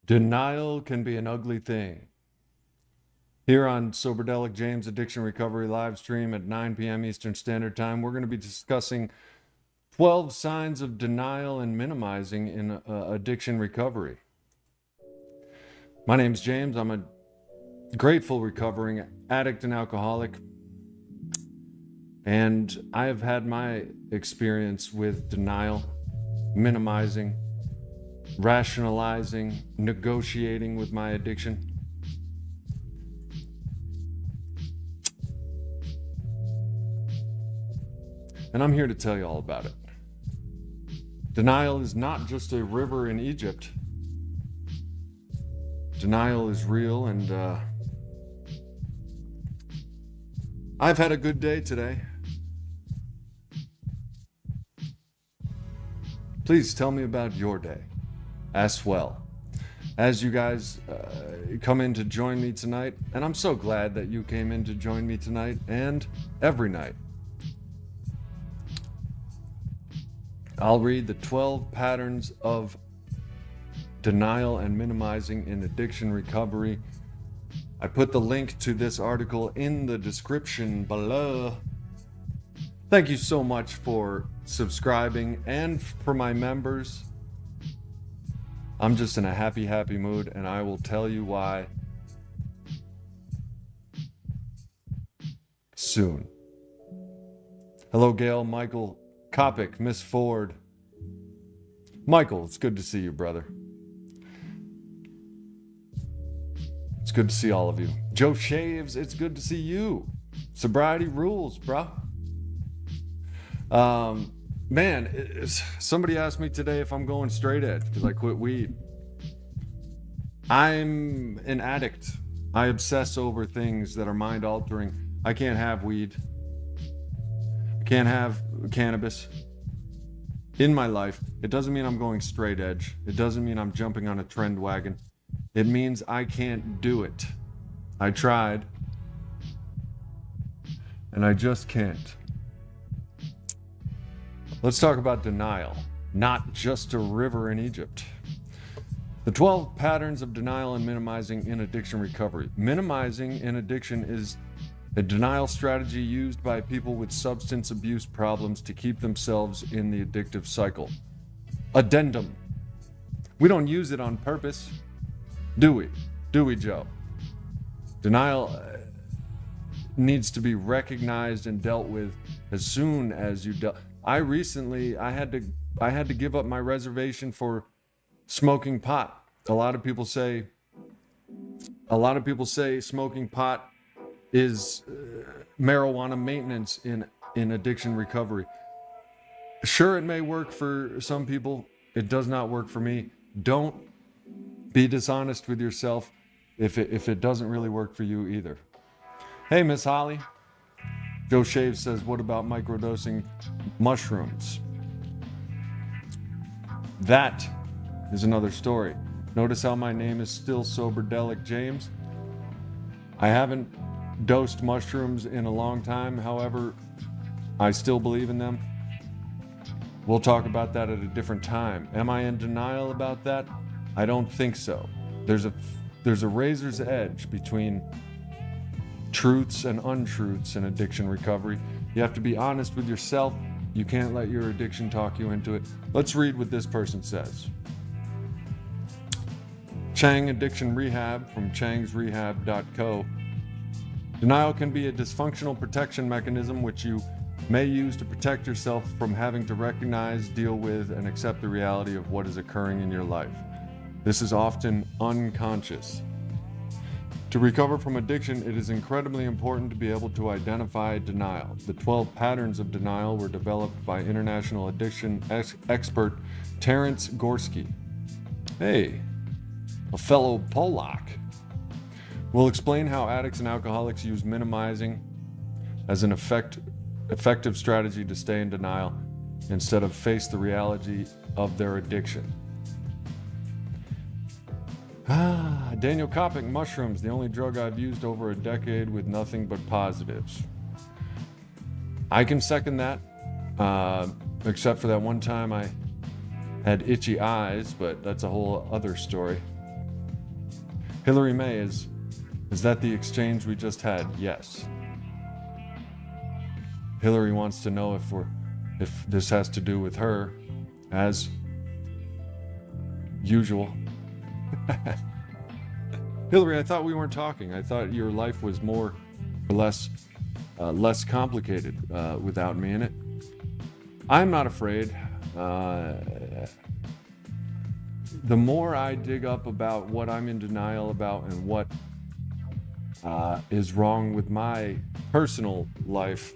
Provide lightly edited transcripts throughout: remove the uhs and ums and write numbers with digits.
Denial can be an ugly thing. Here on Soberdelic James Addiction Recovery live stream at 9 p.m. Eastern Standard Time, we're going to be discussing 12 signs of denial and minimizing in addiction recovery. My name's James. I'm a grateful recovering addict and alcoholic, and I have had my experience with denial, minimizing, rationalizing, negotiating with my addiction. And I'm here to tell you all about it. Denial is not just a river in Egypt. Denial is real, and I've had a good day today. Please tell me about your day as well. As you guys come in to join me tonight, and I'm so glad that you came in to join me tonight and every night. I'll read the 12 patterns of denial and minimizing in addiction recovery. I put the link to this article in the description below. Thank you so much for subscribing, and for my members. I'm just in a happy mood, and I will tell you why soon. Hello, Gail, Michael, Kopic, Miss Ford. Michael, it's good to see you, brother. It's good to see all of you. Joe Shaves, it's good to see you. Sobriety rules, bro. Somebody asked me today if I'm going straight edge because I quit weed. I'm an addict. I obsess over things that are mind altering. I can't have weed. I can't have cannabis in my life. It doesn't mean I'm going straight edge. It doesn't mean I'm jumping on a trend wagon. It means I can't do it. I tried, and I just can't. Let's talk about denial, not just a river in Egypt. The 12 patterns of denial and minimizing in addiction recovery. Minimizing in addiction is a denial strategy used by people with substance abuse problems to keep themselves in the addictive cycle. Addendum. We don't use it on purpose, do we? Do we, Joe? Denial needs to be recognized and dealt with as soon as you I had to give up my reservation for smoking pot. A lot of people say smoking pot is marijuana maintenance in addiction recovery. Sure, it may work for some people. It does not work for me. Don't be dishonest with yourself if it doesn't really work for you either. Hey, Miss Holly. Joe Shave says, what about microdosing mushrooms? That is another story. Notice how my name is still Soberdelic James. I haven't dosed mushrooms in a long time. However, I still believe in them. We'll talk about that at a different time. Am I in denial about that? I don't think so. There's a razor's edge between truths and untruths in addiction recovery. You have to be honest with yourself. You can't let your addiction talk you into it. Let's read what this person says. Chang Addiction Rehab from changsrehab.co. Denial can be a dysfunctional protection mechanism which you may use to protect yourself from having to recognize, deal with, and accept the reality of what is occurring in your life. This is often unconscious. To recover from addiction, it is incredibly important to be able to identify denial. The 12 patterns of denial were developed by international addiction expert Terence Gorski. Hey, a fellow Polak. We'll explain how addicts and alcoholics use minimizing as an effective strategy to stay in denial instead of face the reality of their addiction. Daniel Kopic, mushrooms, the only drug I've used over a decade with nothing but positives. I can second that, except for that one time I had itchy eyes, but that's a whole other story. Hillary May, is that the exchange we just had? Yes. Hillary wants to know if this has to do with her, as usual. Hillary, I thought we weren't talking. I thought your life was more or less complicated without me in it. I'm not afraid. The more I dig up about what I'm in denial about and what is wrong with my personal life,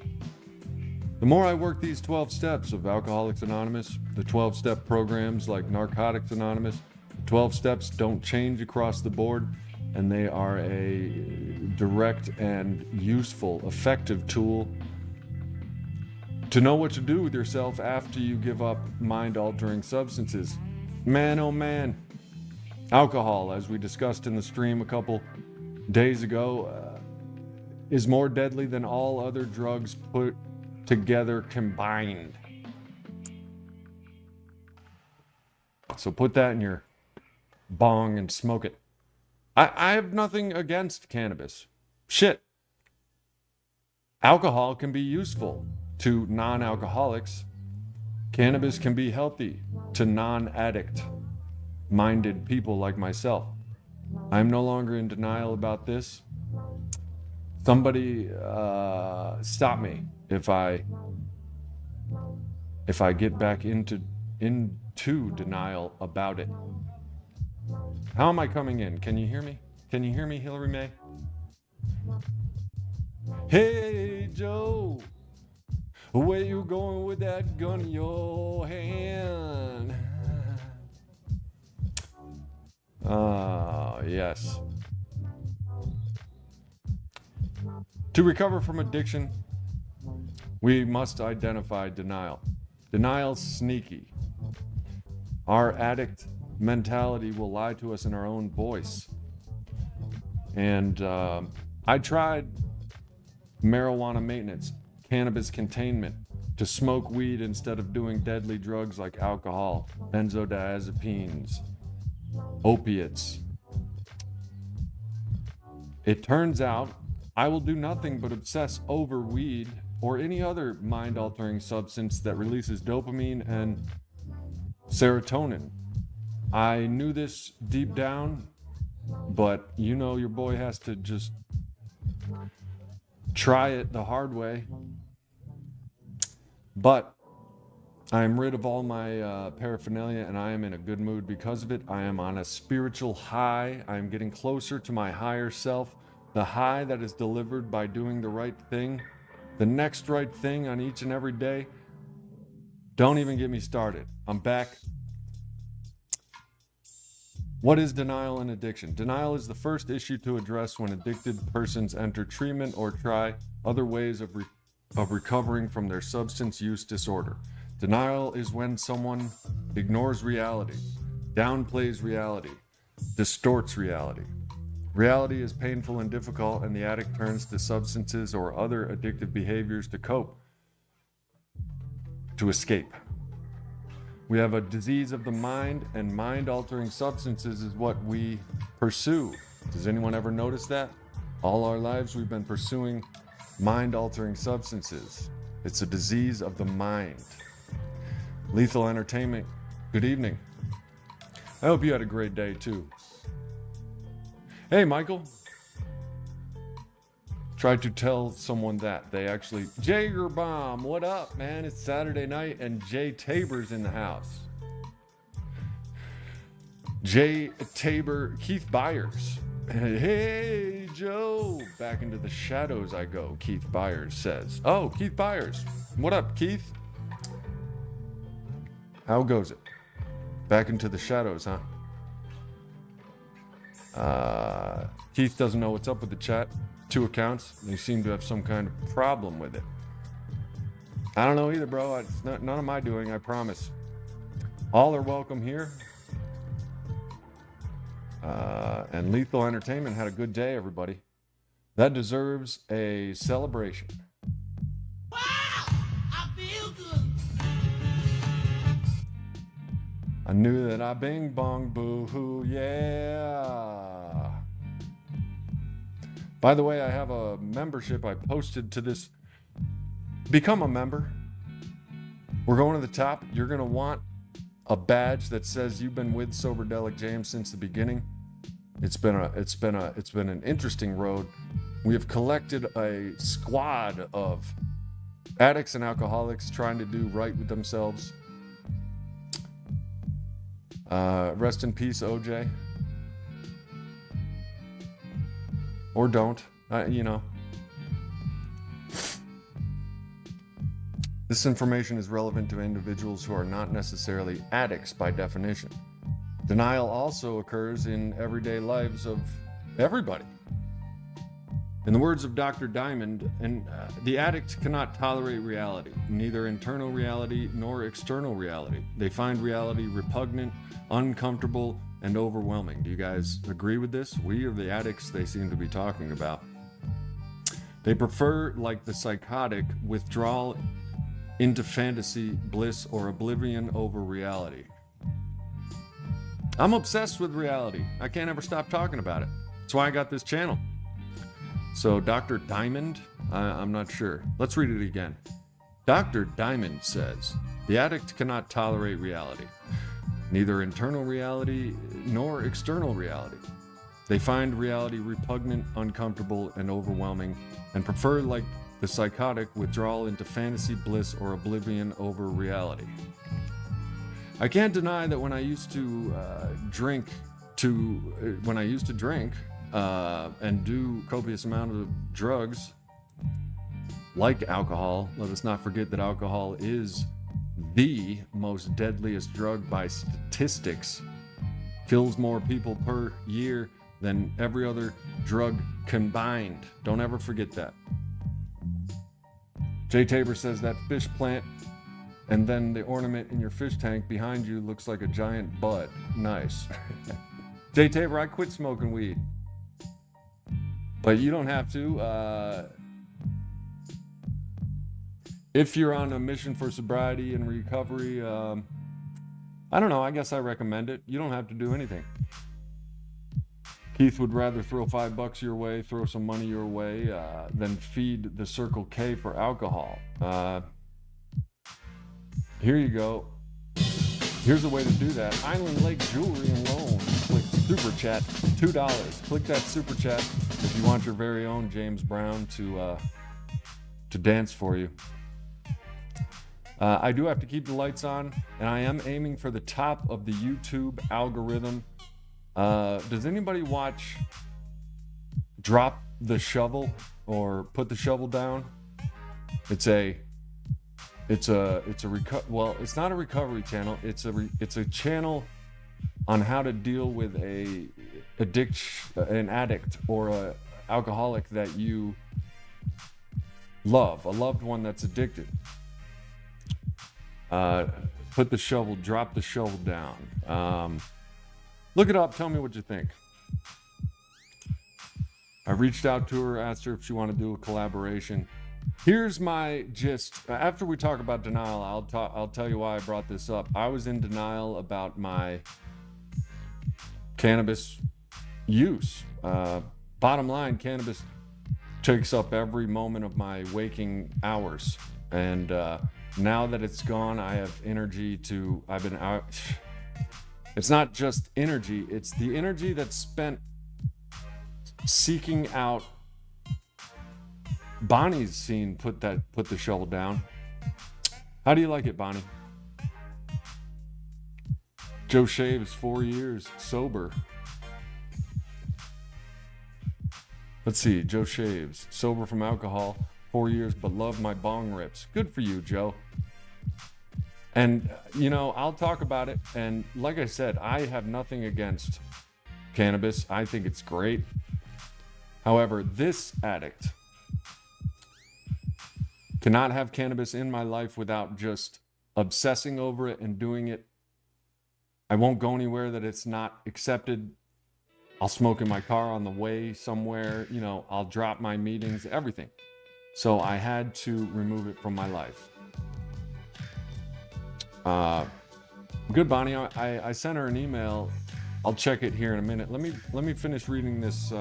the more I work these 12 steps of Alcoholics Anonymous, the 12-step programs like Narcotics Anonymous. 12 steps don't change across the board, and they are a direct and useful, effective tool to know what to do with yourself after you give up mind-altering substances. Man, oh man, alcohol, as we discussed in the stream a couple days ago, is more deadly than all other drugs put together combined. So put that in your bong and smoke it. I have nothing against cannabis. Shit. Alcohol can be useful to non-alcoholics. Cannabis can be healthy to non-addict minded people like myself. I'm no longer in denial about this. Somebody stop me if I get back into denial about it. How am I coming in? Can you hear me? Can you hear me, Hillary May? Hey, Joe, where you going with that gun in your hand? Ah, yes. To recover from addiction, we must identify denial. Denial's sneaky. Our addict mentality will lie to us in our own voice. And I tried marijuana maintenance, cannabis containment, to smoke weed instead of doing deadly drugs like alcohol, benzodiazepines, opiates. It turns out I will do nothing but obsess over weed or any other mind-altering substance that releases dopamine and serotonin. I knew this deep down, but you know your boy has to just try it the hard way. But I am rid of all my paraphernalia, and I am in a good mood because of it. I am on a spiritual high. I am getting closer to my higher self. The high that is delivered by doing the right thing, the next right thing on each and every day. Don't even get me started. I'm back. What is denial and addiction? Denial is the first issue to address when addicted persons enter treatment or try other ways of recovering from their substance use disorder. Denial is when someone ignores reality, downplays reality, distorts reality. Reality is painful and difficult, and the addict turns to substances or other addictive behaviors to cope, to escape. We have a disease of the mind, and mind-altering substances is what we pursue. Does anyone ever notice that? All our lives we've been pursuing mind-altering substances. It's a disease of the mind. Lethal Entertainment, good evening. I hope you had a great day too. Hey, Michael. Tried to tell someone that. They actually... Jager Bomb, what up, man? It's Saturday night and Jay Tabor's in the house. Jay Tabor, Keith Byers. Hey, Joe. Back into the shadows I go, Keith Byers says. Oh, Keith Byers. What up, Keith? How goes it? Back into the shadows, huh? Keith doesn't know what's up with the chat. 2 accounts. They seem to have some kind of problem with it. I don't know either, bro. It's none of my doing, I promise. All are welcome here. And Lethal Entertainment had a good day, everybody. That deserves a celebration. Wow! I feel good. I knew that I bing bong boo hoo, yeah. By the way, I have a membership I posted to this. Become a member. We're going to the top. You're going to want a badge that says you've been with Soberdelic James since the beginning. It's been an interesting road. We have collected a squad of addicts and alcoholics trying to do right with themselves. Rest in peace, OJ. Or don't, you know. This information is relevant to individuals who are not necessarily addicts by definition. Denial also occurs in everyday lives of everybody. In the words of Dr. Diamond, the addict cannot tolerate reality, neither internal reality nor external reality. They find reality repugnant, uncomfortable, and overwhelming. Do you guys agree with this? We are the addicts they seem to be talking about. They prefer, like the psychotic, withdrawal into fantasy, bliss, or oblivion over reality. I'm obsessed with reality. I can't ever stop talking about it. That's why I got this channel. So Dr. Diamond, I'm not sure. Let's read it again. Dr. Diamond says, the addict cannot tolerate reality, neither internal reality nor external reality. They find reality repugnant, uncomfortable, and overwhelming, and prefer, like the psychotic, withdrawal into fantasy, bliss, or oblivion over reality. I can't deny that when I used to drink and do copious amount of drugs, like alcohol. Let us not forget that alcohol is the most deadliest drug by statistics. Kills more people per year than every other drug combined. Don't ever forget that. Jay Tabor says that fish plant and then the ornament in your fish tank behind you looks like a giant bud. Nice. Jay Tabor, I quit smoking weed. But you don't have to. If you're on a mission for sobriety and recovery, I don't know, I guess I recommend it. You don't have to do anything. Keith would rather throw $5 your way, throw some money your way, than feed the Circle K for alcohol. Here you go. Here's a way to do that. Island Lake Jewelry and Loan. Click Super Chat, $2. Click that Super Chat if you want your very own James Brown to dance for you. I do have to keep the lights on, and I am aiming for the top of the YouTube algorithm. Does anybody watch Drop the Shovel or Put the Shovel Down? It's not a recovery channel. It's a channel on how to deal with an addict or a alcoholic that you love, a loved one that's addicted. Put the shovel, drop the shovel down. Look it up. Tell me what you think. I reached out to her, asked her if she wanted to do a collaboration. Here's my gist. After we talk about denial, I'll tell you why I brought this up. I was in denial about my cannabis use. Bottom line, cannabis takes up every moment of my waking hours. And now that it's gone, I have energy to... I've been out... It's not just energy, it's the energy that's spent seeking out... Bonnie's seen Put the Shovel Down. How do you like it, Bonnie? Joe shaves 4 years sober. Let's see, Joe shaves sober from alcohol 4 years, but love my bong rips. Good for you, Joe. And you know, I'll talk about it. And like I said, I have nothing against cannabis. I think it's great. However, this addict cannot have cannabis in my life without just obsessing over it and doing it. I won't go anywhere that it's not accepted. I'll smoke in my car on the way somewhere. You know, I'll drop my meetings, everything. So I had to remove it from my life. Good, Bonnie. I sent her an email. I'll check it here in a minute. Let me finish reading this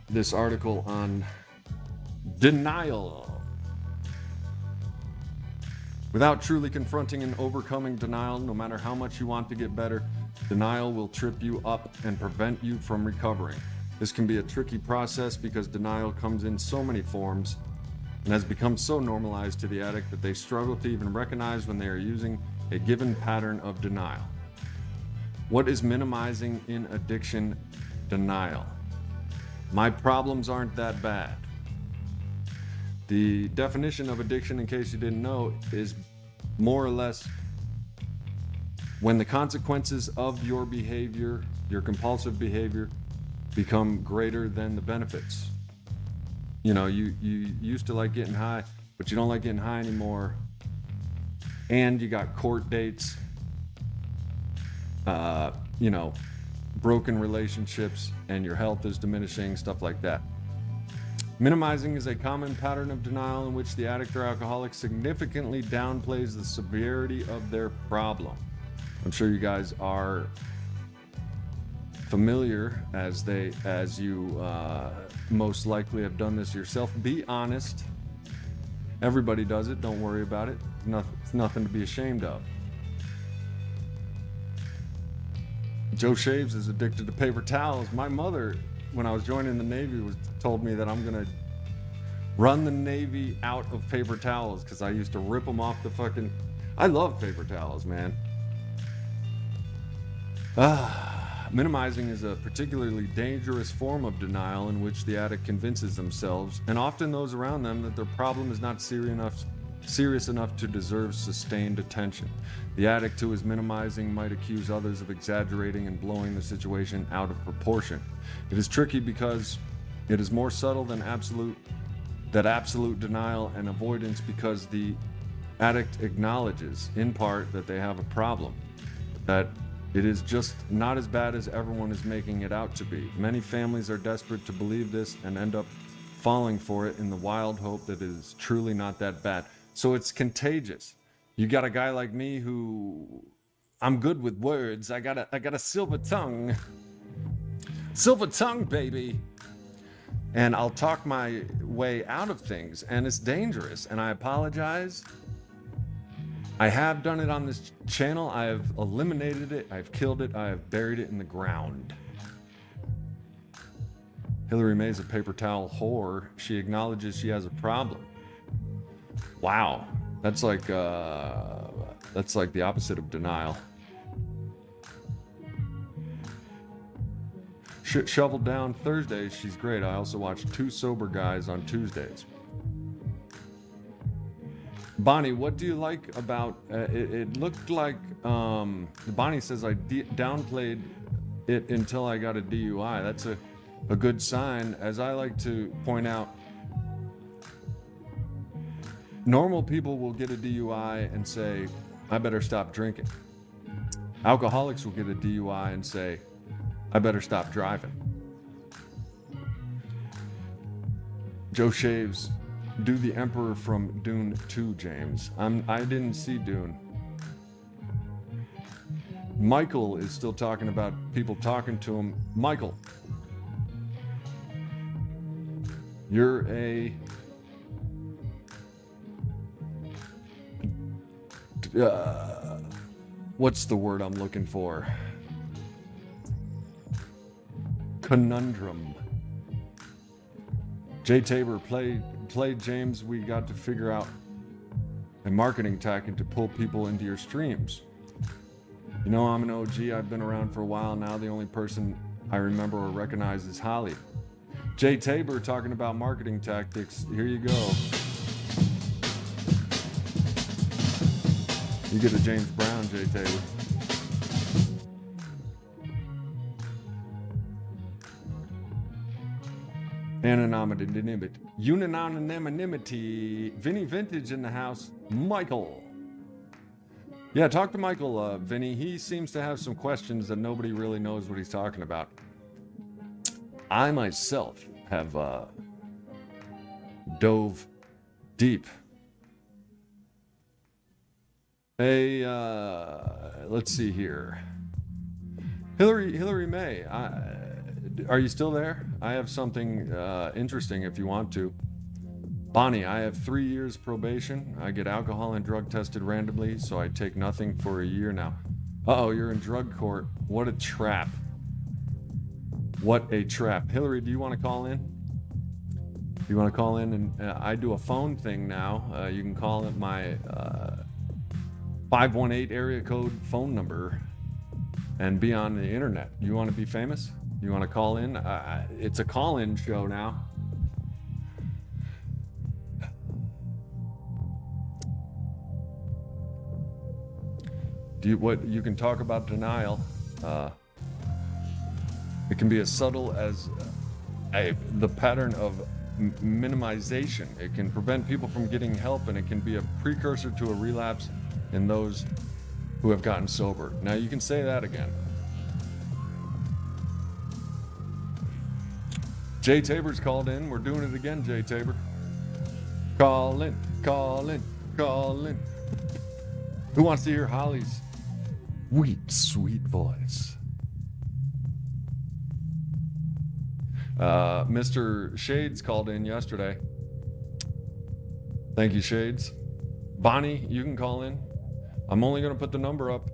this article on denial. Without truly confronting and overcoming denial, no matter how much you want to get better, denial will trip you up and prevent you from recovering. This can be a tricky process because denial comes in so many forms and has become so normalized to the addict that they struggle to even recognize when they are using a given pattern of denial. What is minimizing in addiction denial? My problems aren't that bad. The definition of addiction, in case you didn't know, is more or less when the consequences of your behavior, your compulsive behavior, become greater than the benefits. You know, you used to like getting high, but you don't like getting high anymore. And you got court dates, broken relationships, and your health is diminishing, stuff like that. Minimizing is a common pattern of denial in which the addict or alcoholic significantly downplays the severity of their problem. I'm sure you guys are familiar, as you most likely have done this yourself. Be honest. Everybody does it. Don't worry about it. It's nothing to be ashamed of. Joe Shaves is addicted to paper towels. My mother, when I was joining the Navy, told me that I'm gonna run the Navy out of paper towels because I used to rip them off the fucking. I love paper towels, man. Minimizing is a particularly dangerous form of denial in which the addict convinces themselves, and often those around them, that their problem is not serious enough to deserve sustained attention. The addict who is minimizing might accuse others of exaggerating and blowing the situation out of proportion. It is tricky because it is more subtle than absolute denial and avoidance, because the addict acknowledges, in part, that they have a problem, that it is just not as bad as everyone is making it out to be. Many families are desperate to believe this and end up falling for it in the wild hope that it is truly not that bad. So it's contagious. You got a guy like me who, I'm good with words. I got a silver tongue. Silver tongue, baby. And I'll talk my way out of things, and it's dangerous, and I apologize. I have done it on this channel. I have eliminated it. I've killed it. I have buried it in the ground. Hillary May's a paper towel whore. She acknowledges she has a problem. Wow. That's like the opposite of denial. Shovel Down Thursdays, she's great. I also watch Two Sober Guys on Tuesdays. Bonnie, what do you like about it? Looked like Bonnie says I downplayed it until I got a DUI. That's a good sign. As I like to point out, normal people will get a DUI and say, I better stop drinking. Alcoholics will get a DUI and say, I better stop driving. Joe Shaves, do the Emperor from Dune 2, James. I didn't see Dune. Michael is still talking about people talking to him. Michael, you're a what's the word I'm looking for? Conundrum. Jay Tabor played James. We got to figure out a marketing tactic to pull people into your streams. You know, I'm an OG. I've been around for a while now. The only person I remember or recognize is Holly. Jay Tabor talking about marketing tactics. Here you go. You get a James Brown, Jay Tabor. Unanimity. Vinny Vintage in the house. Michael. Yeah, talk to Michael, Vinny. He seems to have some questions that nobody really knows what he's talking about. I myself have dove deep. Let's see here. Hillary May. are you still there? I have something interesting if you want to. Bonnie, I have 3 years probation. I get alcohol and drug tested randomly, so I take nothing for a year now. Uh-oh, you're in drug court. What a trap. What a trap. Hillary, do you want to call in? You want to call in? And I do a phone thing now. You can call it my 518 area code phone number and be on the internet. You want to be famous? You want to call in? It's a call-in show now. You can talk about denial. It can be as subtle as the pattern of minimization. It can prevent people from getting help, and it can be a precursor to a relapse in those who have gotten sober. Now you can say that again. Jay Tabor's called in. We're doing it again, Jay Tabor. Call in, call in, call in. Who wants to hear Holly's sweet voice? Mr. Shades called in yesterday. Thank you, Shades. Bonnie, you can call in. I'm only going to put the number up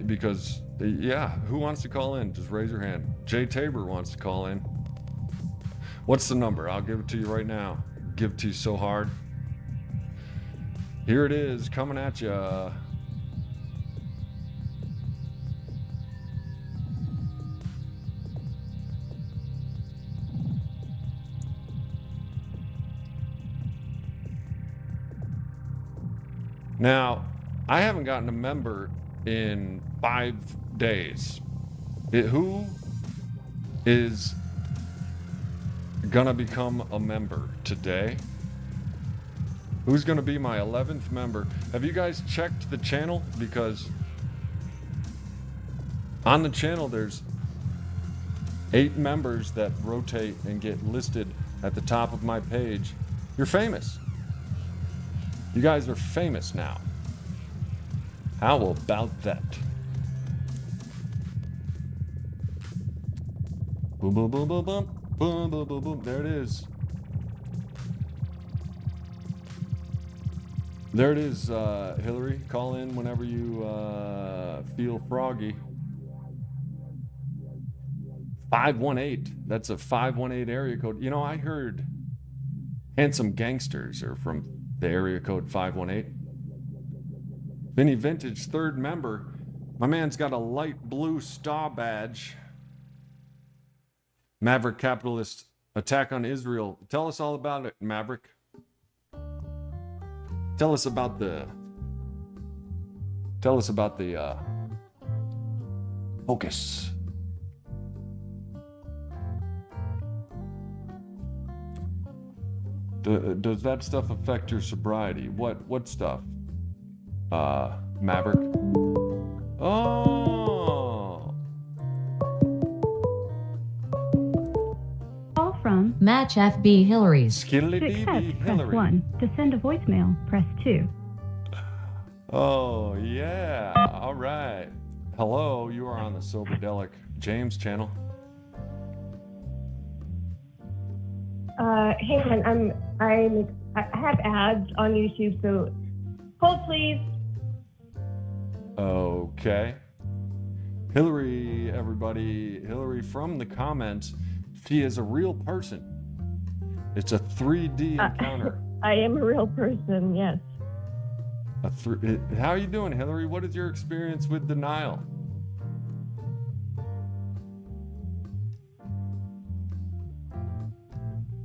because, who wants to call in? Just raise your hand. Jay Tabor wants to call in. What's the number? I'll give it to you right now. Give it to you so hard. Here it is, coming at you. Now, I haven't gotten a member in 5 days. Who is gonna become a member today? Who's gonna be my 11th member? Have you guys checked the channel? Because on the channel there's 8 members that rotate and get listed at the top of my page. You're famous. You guys are famous now. How about that? Boom, boom, boom, boom, boom. Boom, boom, boom, boom. There it is. There it is, Hillary. Call in whenever you feel froggy. 518. That's a 518 area code. You know, I heard Handsome Gangsters are from the area code 518. Vinny Vintage, 3rd member. My man's got a light blue star badge. Maverick Capitalist attack on Israel. Tell us all about it, Maverick. Tell us about the focus. Does that stuff affect your sobriety? What stuff? Maverick. Oh. Call from Match FB Hillary's. To Skiddly-dee-dee accept, press Hillary. 1. To send a voicemail, press 2. Oh, yeah. All right. Hello, you are on the Soberdelic James channel. Hey man, I have ads on YouTube, so hold please. Okay. Hillary, everybody. Hillary from the comments. She is a real person. It's a 3D encounter. I am a real person, yes. How are you doing, Hillary? What is your experience with denial?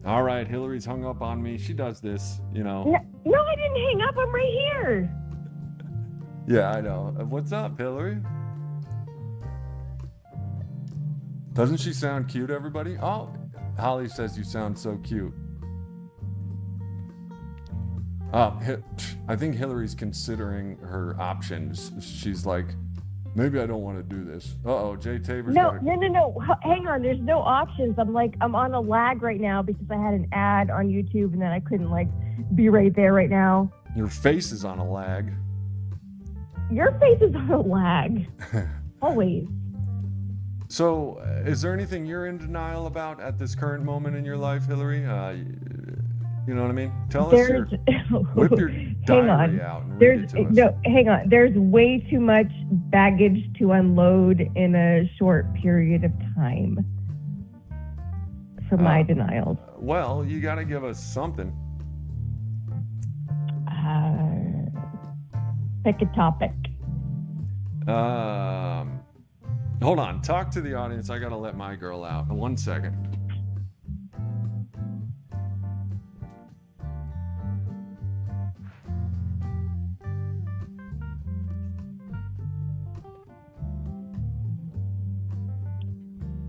All right, Hillary's hung up on me. She does this, you know. No, I didn't hang up. I'm right here. Yeah, I know. What's up, Hillary? Doesn't she sound cute, everybody? Oh, Holly says you sound so cute. I think Hillary's considering her options. She's like, maybe I don't want to do this. Uh-oh, Jay Tabor's No. Hang on. There's no options. I'm on a lag right now because I had an ad on YouTube and then I couldn't be right there right now. Your face is on a lag. Your face is on a lag. Always. So, is there anything you're in denial about at this current moment in your life, Hillary? You know what I mean? Tell us your, whip your diary out and read it to us. No, hang on. There's way too much baggage to unload in a short period of time for my denials. Well, you got to give us something. Pick a topic. Hold on. Talk to the audience. I got to let my girl out. 1 second.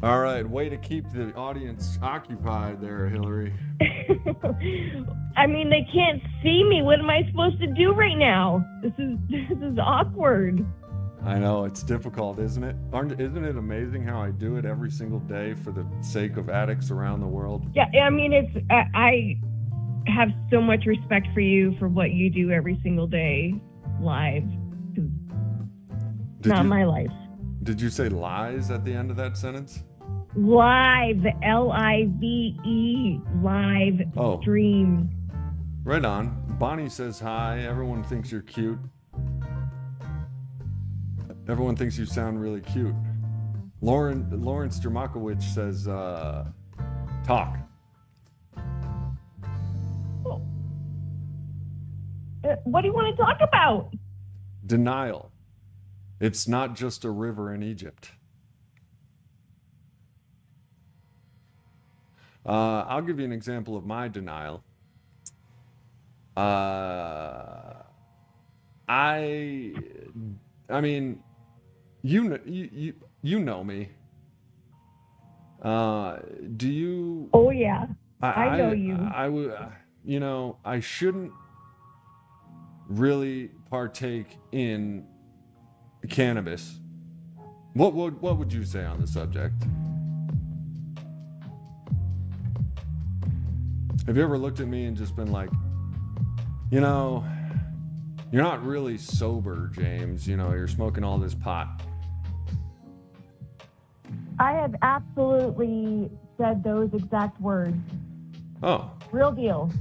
All right, way to keep the audience occupied there, Hillary. I mean, they can't see me. What am I supposed to do right now? This is awkward. I know, it's difficult, isn't it? Isn't it amazing how I do it every single day for the sake of addicts around the world? Yeah, I mean, I have so much respect for you for what you do every single day live. It's not my life. Did you say lies at the end of that sentence? Live, L-I-V-E, live stream. Right on. Bonnie says hi. Everyone thinks you're cute. Everyone thinks you sound really cute. Lawrence Jermakowicz says, talk. What do you want to talk about? Denial. It's not just a river in Egypt. I'll give you an example of my denial. I mean, you know me. Do you? Oh yeah, I know you. I would, I shouldn't really partake in cannabis. What would you say on the subject? Have you ever looked at me and just been like, you're not really sober, James. You're smoking all this pot. I have absolutely said those exact words. Oh. Real deal.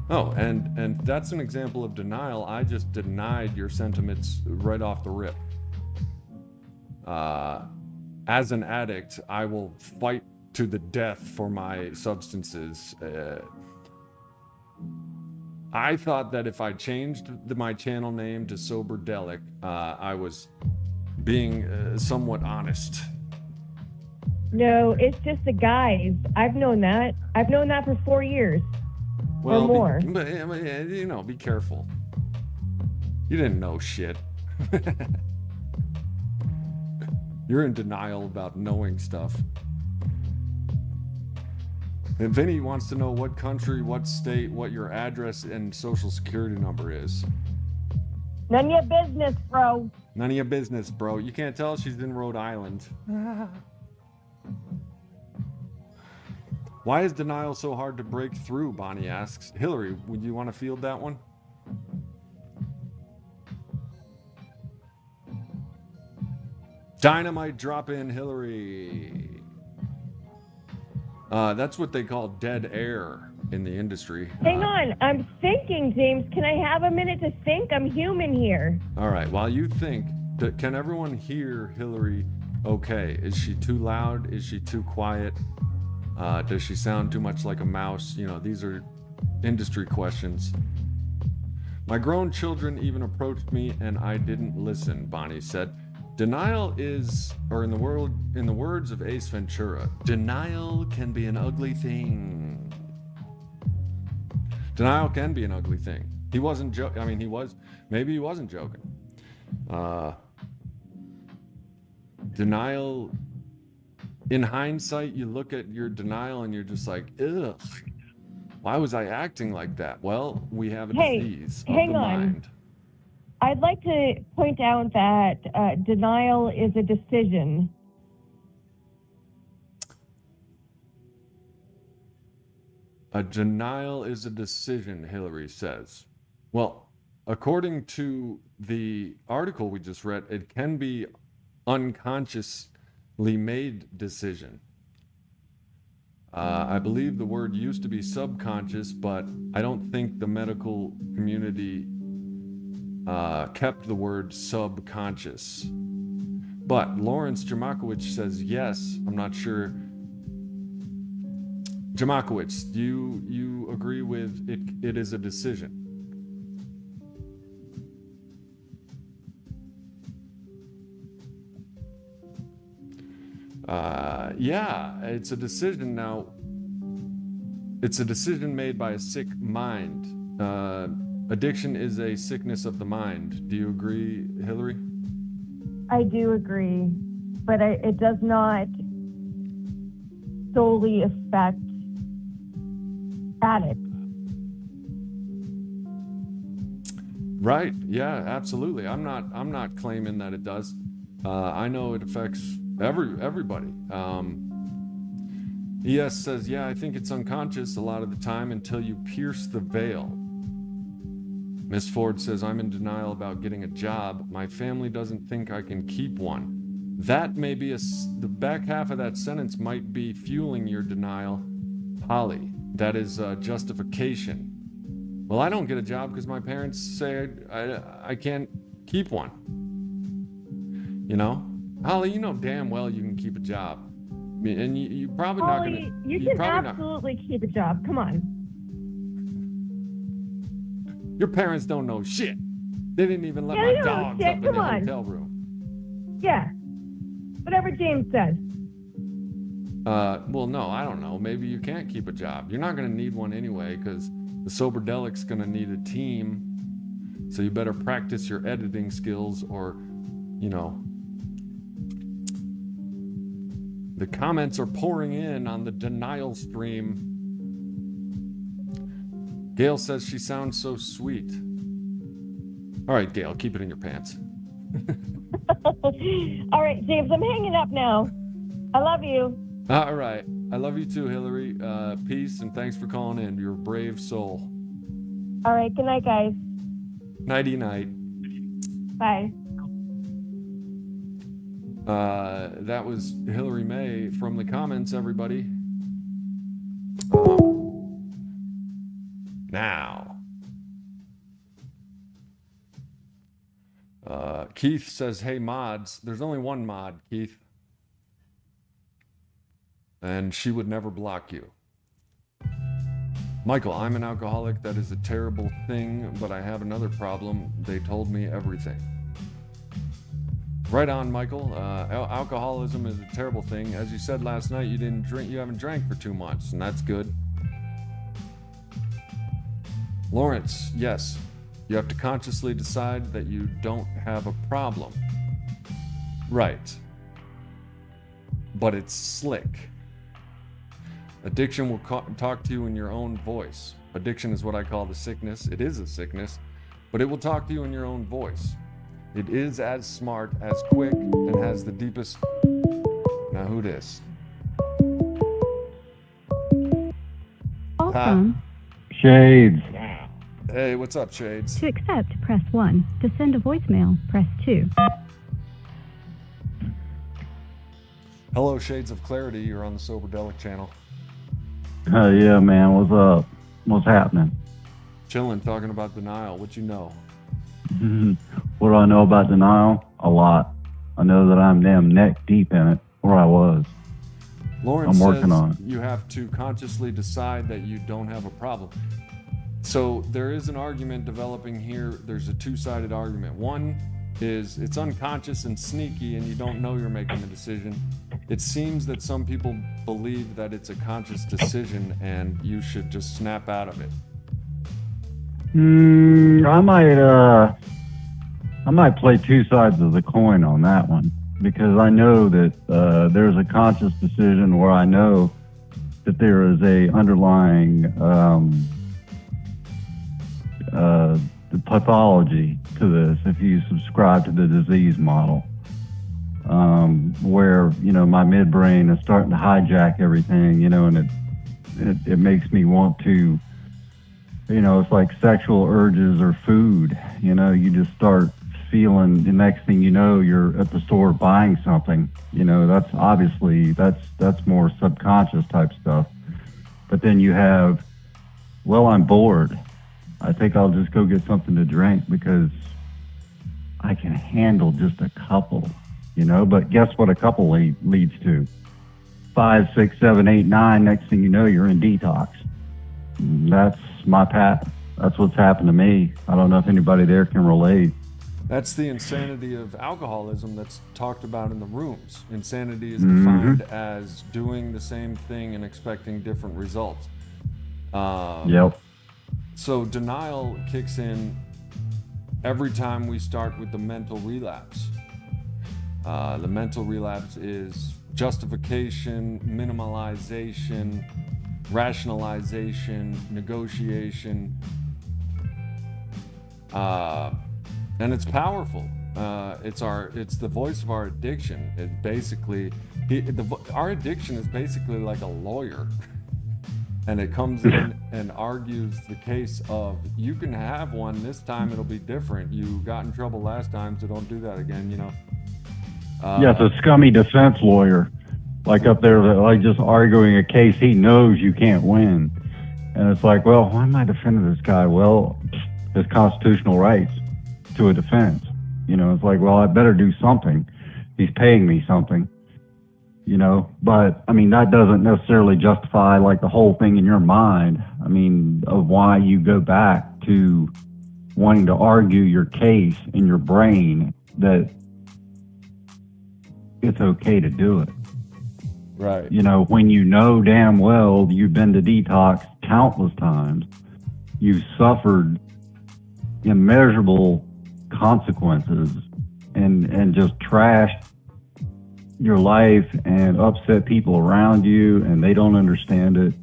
Oh, and that's an example of denial. I just denied your sentiments right off the rip. As an addict, I will fight to the death for my substances. I thought that if I changed my channel name to Soberdelic, I was being somewhat honest. No, it's just the guys. I've known that. I've known that for 4 years or more. Be careful. You didn't know shit. You're in denial about knowing stuff. And Vinny wants to know what country, what state, what your address and social security number is. None of your business, bro. None of your business, bro. You can't tell she's in Rhode Island. Why is denial so hard to break through? Bonnie asks. Hillary, would you want to field that one? Dynamite drop in, Hillary. That's what they call dead air in the industry. Hang on, I'm thinking, James. Can I have a minute to think? I'm human here. All right, while you think, can everyone hear Hillary okay? Is she too loud? Is she too quiet? Does she sound too much like a mouse? These are industry questions. My grown children even approached me and I didn't listen, Bonnie said. Denial is, or in the words of Ace Ventura, denial can be an ugly thing. Denial can be an ugly thing. He wasn't joking. I mean, maybe he wasn't joking. Denial, in hindsight, you look at your denial and you're just like, ugh, why was I acting like that? Well, we have a disease of the mind. I'd like to point out that denial is a decision. A denial is a decision, Hillary says. Well, according to the article we just read, it can be unconsciously made decision. I believe the word used to be subconscious, but I don't think the medical community kept the word subconscious. But Lawrence Jamakowicz says yes. I'm not sure. Jamakowicz, do you agree with it is a decision? Yeah, it's a decision. Now, it's a decision made by a sick mind. Addiction is a sickness of the mind. Do you agree, Hillary? I do agree, but it does not solely affect addicts. Right. Yeah, absolutely. I'm not claiming that it does. I know it affects everybody. ES says, yeah, I think it's unconscious a lot of the time until you pierce the veil. Miss Ford says, I'm in denial about getting a job. My family doesn't think I can keep one. That may be the back half of that sentence might be fueling your denial, Holly. That is justification. Well, I don't get a job because my parents say I can't keep one. You know? Holly, you know damn well you can keep a job. I mean, and you probably Holly, not going to... you can absolutely keep a job. Come on. Your parents don't know shit. They didn't even let my dogs up in the hotel room. Yeah. Whatever James says. Well, no, I don't know. Maybe you can't keep a job. You're not going to need one anyway because the Soberdelic's going to need a team. So you better practice your editing skills or, you know. The comments are pouring in on the denial stream. Gail says she sounds so sweet. All right, Gail, keep it in your pants. All right, James, I'm hanging up now. I love you. All right. I love you too, Hillary. Peace, and thanks for calling in. You're a brave soul. All right, good night, guys. Nighty-night. Bye. That was Hillary May from the comments, everybody. Now. Keith says, hey, mods. There's only one mod, Keith. And she would never block you. Michael, I'm an alcoholic. That is a terrible thing, but I have another problem. They told me everything. Right on, Michael. Alcoholism is a terrible thing. As you said last night, you haven't drank for 2 months, and that's good. Lawrence, yes, you have to consciously decide that you don't have a problem. Right. But it's slick. Addiction will talk to you in your own voice. Addiction is what I call the sickness. It is a sickness, but it will talk to you in your own voice. It is as smart, as quick, and has the deepest... Now who this? Welcome. Shades. Hey, what's up, Shades? To accept, press 1. To send a voicemail, press 2. Hello, Shades of Clarity. You're on the Soberdelic channel. Yeah, man. What's up? What's happening? Chilling, talking about denial. What you know? What do I know about denial? A lot. I know that I'm damn neck deep in it, where I was. Lawrence I'm working says on it. You have to consciously decide that you don't have a problem. So there is an argument developing here. There's a two-sided argument. One is it's unconscious and sneaky and you don't know you're making the decision. It seems that some people believe that it's a conscious decision and you should just snap out of it. I might play two sides of the coin on that one, because I know that there's a conscious decision where I know that there is a underlying the pathology to this, if you subscribe to the disease model, where, you know, my midbrain is starting to hijack everything, you know, and it makes me want to, you know, it's like sexual urges or food, you know, you just start feeling, the next thing you know, you're at the store buying something. You know, that's obviously, that's more subconscious type stuff. But then you have, well, I'm bored. I think I'll just go get something to drink because I can handle just a couple, you know. But guess what a couple leads to? 5, 6, 7, 8, 9. Next thing you know, you're in detox. That's my path. That's what's happened to me. I don't know if anybody there can relate. That's the insanity of alcoholism that's talked about in the rooms. Insanity is defined as doing the same thing and expecting different results. Yep. So denial kicks in every time we start with the mental relapse. The mental relapse is justification, minimization, rationalization, negotiation, and it's powerful. It's the voice of our addiction. It basically, our addiction is basically like a lawyer. And it comes in and argues the case of, you can have one, this time it'll be different. You got in trouble last time, so don't do that again, you know? Yeah, it's a scummy defense lawyer. Like up there, like just arguing a case he knows you can't win. And it's like, well, why am I defending this guy? Well, his constitutional rights to a defense. You know, it's like, well, I better do something. He's paying me something. You know, but I mean, that doesn't necessarily justify like the whole thing in your mind. I mean, of why you go back to wanting to argue your case in your brain that it's okay to do it. Right. You know, when you know damn well you've been to detox countless times, you've suffered immeasurable consequences and just trashed your life and upset people around you, and they don't understand it.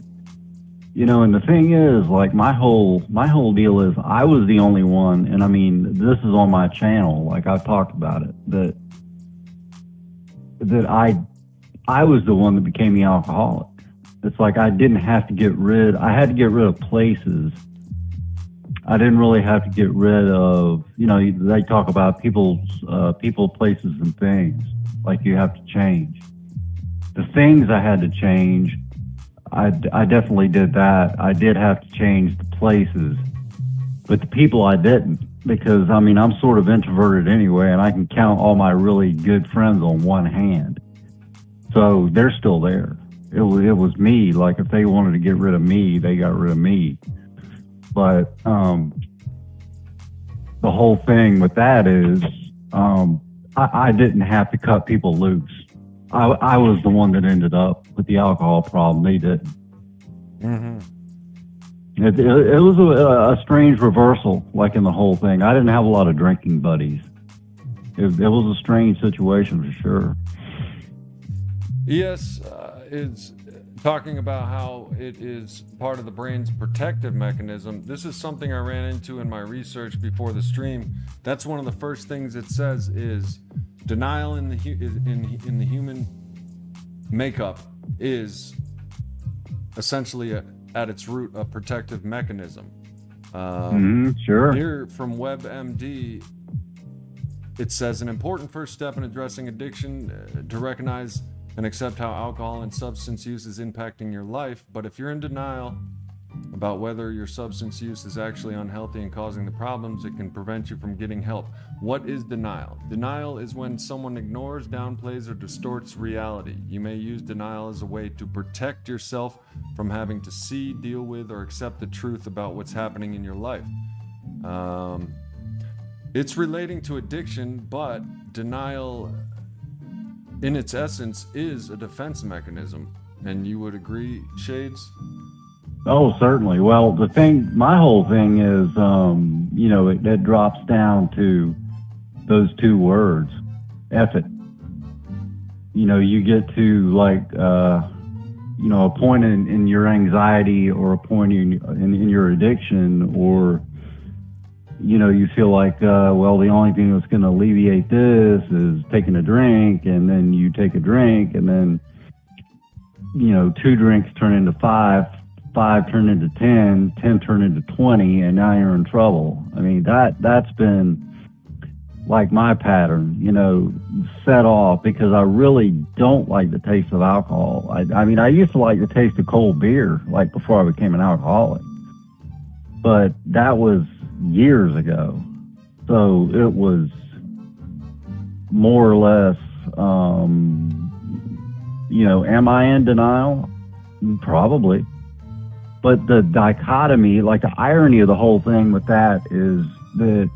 You know, and the thing is, like, my whole deal is I was the only one, and I mean, this is on my channel, like I've talked about it, that I was the one that became the alcoholic. It's like I had to get rid of places. I didn't really have to get rid of, you know, they talk about people, places, and things. Like, you have to change. The things I had to change, I definitely did that. I did have to change the places, but the people I didn't, because I mean, I'm sort of introverted anyway, and I can count all my really good friends on one hand. So they're still there. It was me. Like, if they wanted to get rid of me, they got rid of me. But the whole thing with that is, I didn't have to cut people loose. I was the one that ended up with the alcohol problem. They didn't. Mm-hmm. It was a strange reversal, like in the whole thing. I didn't have a lot of drinking buddies. It was a strange situation for sure. ES is talking about how it is part of the brain's protective mechanism. This is something I ran into in my research before the stream. That's one of the first things it says is denial in the human makeup is essentially at its root a protective mechanism. Sure. Here from WebMD, it says an important first step in addressing addiction to recognize and accept how alcohol and substance use is impacting your life. But if you're in denial about whether your substance use is actually unhealthy and causing the problems, it can prevent you from getting help. What is denial? Denial is when someone ignores, downplays, or distorts reality. You may use denial as a way to protect yourself from having to see, deal with, or accept the truth about what's happening in your life. It's relating to addiction, but denial in its essence is a defense mechanism. And you would agree, Shades? Oh, certainly. Well, my whole thing is, you know, it drops down to those two words, F it. You know, you get to like, you know, a point in your anxiety or a point in your addiction, or, you know, you feel like, well, the only thing that's going to alleviate this is taking a drink, and then you take a drink, and then, you know, 2 drinks turn into 5 turn into 10 turn into 20, and now you're in trouble. I mean, that's been like my pattern, set off because I really don't like the taste of alcohol. I mean, I used to like the taste of cold beer, like before I became an alcoholic, but that was years ago. So it was more or less, am I in denial? Probably. But the dichotomy, like the irony of the whole thing with that is that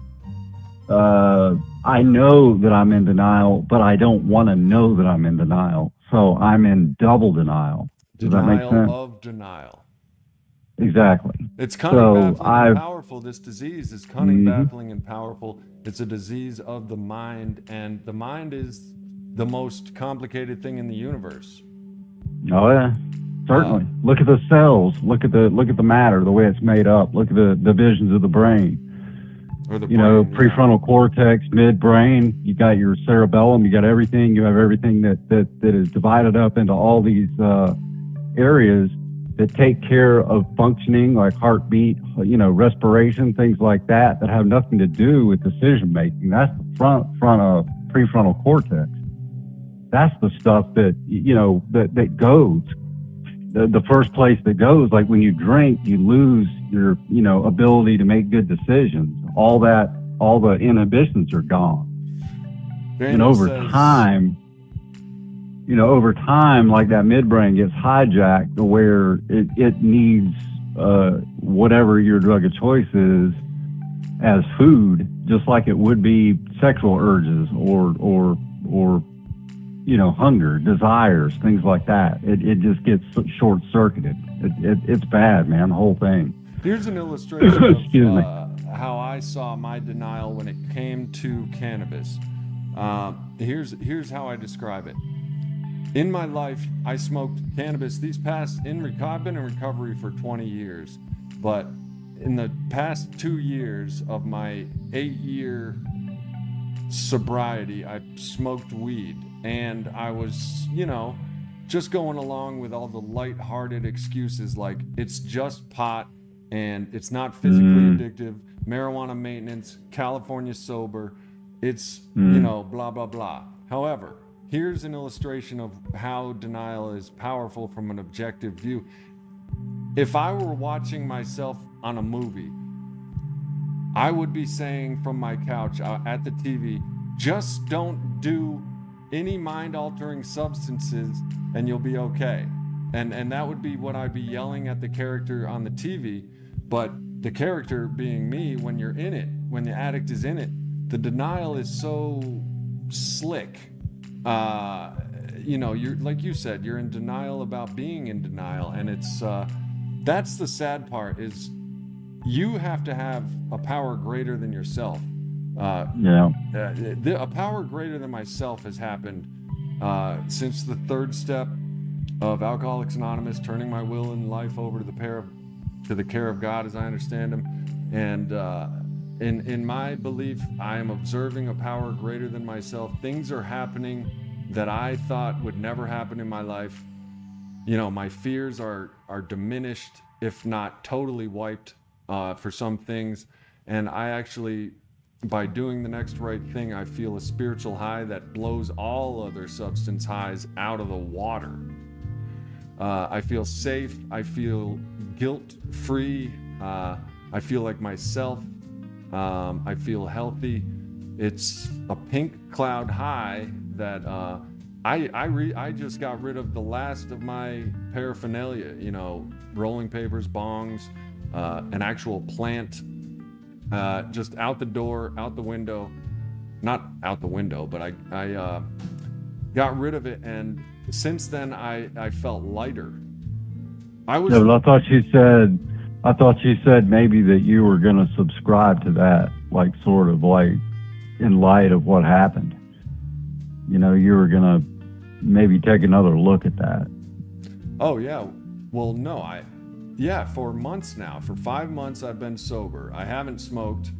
I know that I'm in denial, but I don't want to know that I'm in denial. So I'm in double denial. Does that make sense? Denial of denial. Exactly. It's cunning, baffling, and powerful. This disease is cunning, baffling, and powerful. It's a disease of the mind, and the mind is the most complicated thing in the universe. Oh yeah, certainly. Look at the cells. Look at the matter, the way it's made up. Look at the divisions of the brain. Or the prefrontal cortex, midbrain. You got your cerebellum. You got everything. You have everything that is divided up into all these areas that take care of functioning, like heartbeat, respiration, things like that have nothing to do with decision making. That's the front of prefrontal cortex. That's the stuff that that goes. The first place that goes, like when you drink, you lose your ability to make good decisions. All the inhibitions are gone. And over time, like that midbrain gets hijacked to where it needs whatever your drug of choice is as food, just like it would be sexual urges or hunger, desires, things like that. It just gets short-circuited. It's bad, man, the whole thing. Here's an illustration Excuse me. How I saw my denial when it came to cannabis. Here's how I describe it. In my life, I smoked cannabis. I've been in recovery for 20 years, but in the past 2 years of my 8-year sobriety, I smoked weed, and I was, just going along with all the lighthearted excuses like it's just pot and it's not physically addictive, marijuana maintenance, California sober, it's, blah, blah, blah. However, here's an illustration of how denial is powerful from an objective view. If I were watching myself on a movie, I would be saying from my couch at the TV, just don't do any mind-altering substances and you'll be okay. And that would be what I'd be yelling at the character on the TV. But the character being me, when you're in it, when the addict is in it, the denial is so slick. You're, like you said, you're in denial about being in denial. And it's, that's the sad part, is you have to have a power greater than yourself. A power greater than myself has happened since the third step of Alcoholics Anonymous, turning my will and life over to the care of God as I understand Him. And in my belief, I am observing a power greater than myself. Things are happening that I thought would never happen in my life. My fears are diminished, if not totally wiped for some things. And I actually, by doing the next right thing, I feel a spiritual high that blows all other substance highs out of the water. I feel safe. I feel guilt-free. I feel like myself. I feel healthy. It's a pink cloud high that I just got rid of the last of my paraphernalia. Rolling papers, bongs, an actual plant. Just out the door, out the window, not out the window, but I got rid of it, and since then I felt lighter. But I thought you said maybe that you were going to subscribe to that, like sort of like in light of what happened. You were going to maybe take another look at that. Oh yeah, well no, for months now. For 5 months I've been sober. I haven't smoked,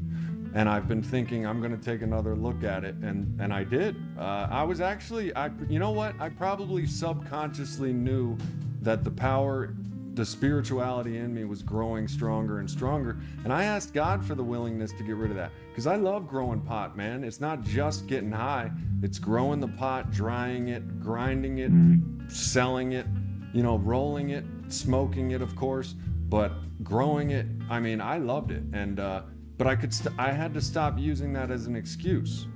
and I've been thinking I'm going to take another look at it, and I did. I was actually, you know what? I probably subconsciously knew that the power the spirituality in me was growing stronger and stronger. And I asked God for the willingness to get rid of that. Because I love growing pot, man. It's not just getting high. It's growing the pot, drying it, grinding it, selling it, you know, rolling it, smoking it, of course. But growing it, I mean, I loved it. And, but I had to stop using that as an excuse.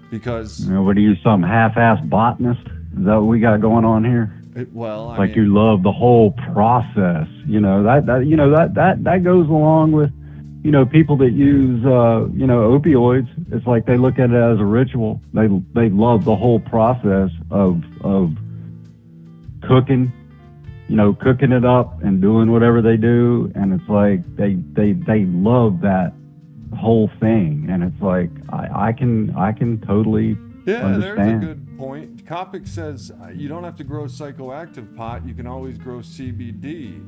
Because... You know, what are you, some half-assed botanist? Is that what we got going on here? I like mean, you love the whole process, you know, that goes along with, you know, people that use, you know, opioids. It's like they look at it as a ritual. They love the whole process of cooking, you know, cooking it up and doing whatever they do. And it's like, they love that whole thing. And it's like, I can totally understand. There's a good point. Copic says you don't have to grow psychoactive pot. You can always grow CBD.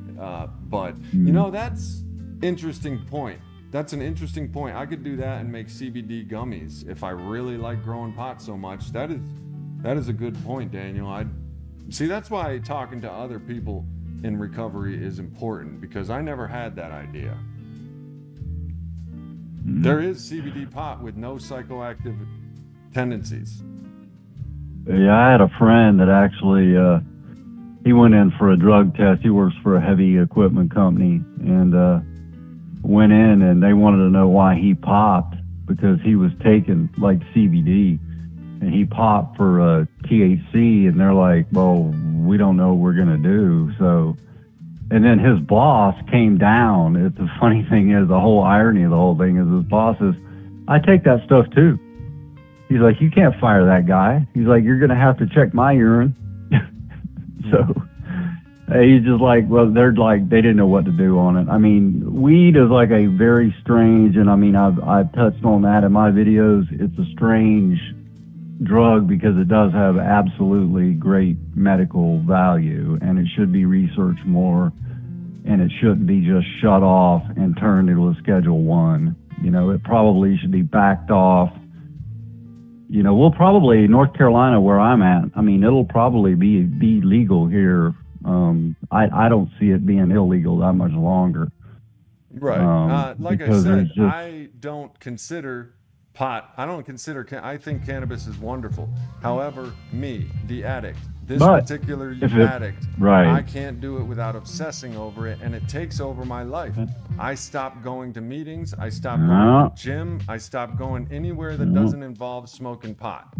But, you know, that's interesting point. That's an interesting point. I could do that and make CBD gummies if I really like growing pot so much. That is a good point, Daniel. See, that's why talking to other people in recovery is important, because I never had that idea. There is CBD pot with no psychoactive tendencies. Yeah, I had a friend that actually, he went in for a drug test. He works for a heavy equipment company, and went in and they wanted to know why he popped, because he was taking like CBD and he popped for THC, and they're like, well, we don't know what we're going to do. So, and then his boss came down. The funny thing is, the whole irony of the whole thing is, his boss is, I take that stuff too. He's like, you can't fire that guy. He's like, you're going to have to check my urine. So he's just like, well, they're like, they didn't know what to do on it. I mean, weed is like a very strange, and I mean, I've touched on that in my videos. It's a strange drug because it does have absolutely great medical value, and it should be researched more, and it shouldn't be just shut off and turned into a Schedule 1. You know, it probably should be backed off. You know, we'll probably, North Carolina, where I'm at, I mean, it'll probably be legal here. I don't see it being illegal that much longer. Right. Like I said, just, I don't consider pot, I think cannabis is wonderful. However, me, the addict, this particular addict, right. I can't do it without obsessing over it, and it takes over my life. I stopped going to meetings. I stopped going to the gym. I stopped going anywhere that doesn't involve smoking pot.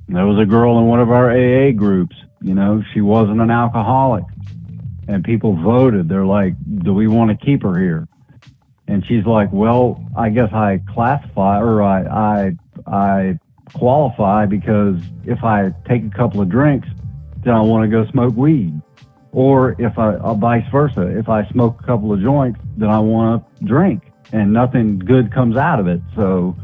There was a girl in one of our AA groups, you know, she wasn't an alcoholic, and people voted. They're like, do we want to keep her here? And she's like, well, I guess I classify, or I qualify, because if I take a couple of drinks, then I want to go smoke weed. Or if vice versa, if I smoke a couple of joints, then I want to drink, and nothing good comes out of it. So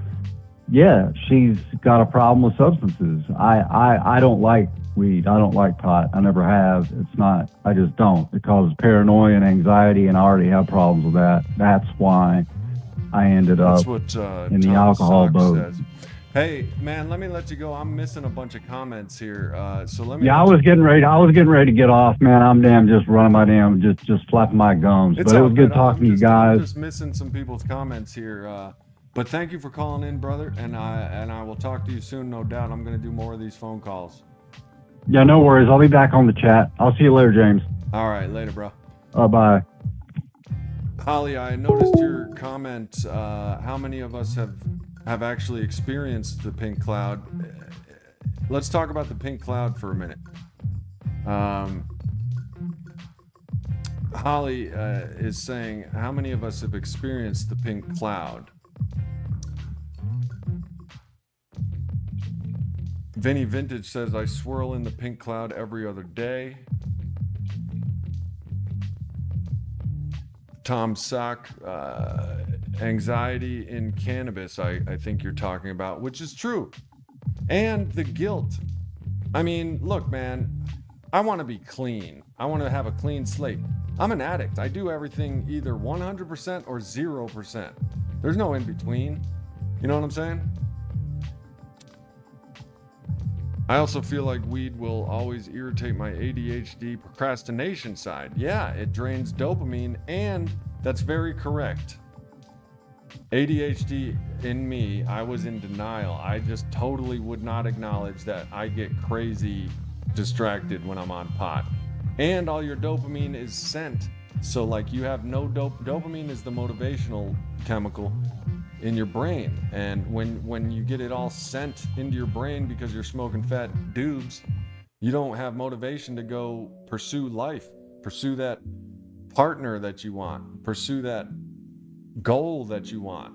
yeah, she's got a problem with substances. I don't like weed. I don't like pot. I never have. I just don't. It causes paranoia and anxiety, and I already have problems with that. That's why I ended up in the alcohol boat. Says. Hey, man, let me let you go. I'm missing a bunch of comments here. So let me. Yeah, I was getting ready to get off, man. I'm just running my just flapping my gums. But it was good talking to you guys. I'm just missing some people's comments here. But thank you for calling in, brother. And I will talk to you soon, no doubt. I'm going to do more of these phone calls. Yeah, no worries. I'll be back on the chat. I'll see you later, James. All right, later, bro. Bye. Holly, I noticed your comment. How many of us have actually experienced the pink cloud? Let's talk about the pink cloud for a minute. Holly is saying, how many of us have experienced the pink cloud? Vinny Vintage says, I swirl in the pink cloud every other day. Tom Sock, anxiety in cannabis, I think you're talking about, which is true. And the guilt. I mean, look, man, I want to be clean. I want to have a clean slate. I'm an addict. I do everything either 100% or 0%. There's no in between. You know what I'm saying? I also feel like weed will always irritate my ADHD procrastination side. Yeah, it drains dopamine, and that's very correct. ADHD in me, I was in denial. I just totally would not acknowledge that I get crazy distracted when I'm on pot. And all your dopamine is sent. So like you have no dopamine is the motivational chemical in your brain, and when you get it all sent into your brain because you're smoking fat dubs, you don't have motivation to go pursue life, pursue that partner that you want, pursue that goal that you want.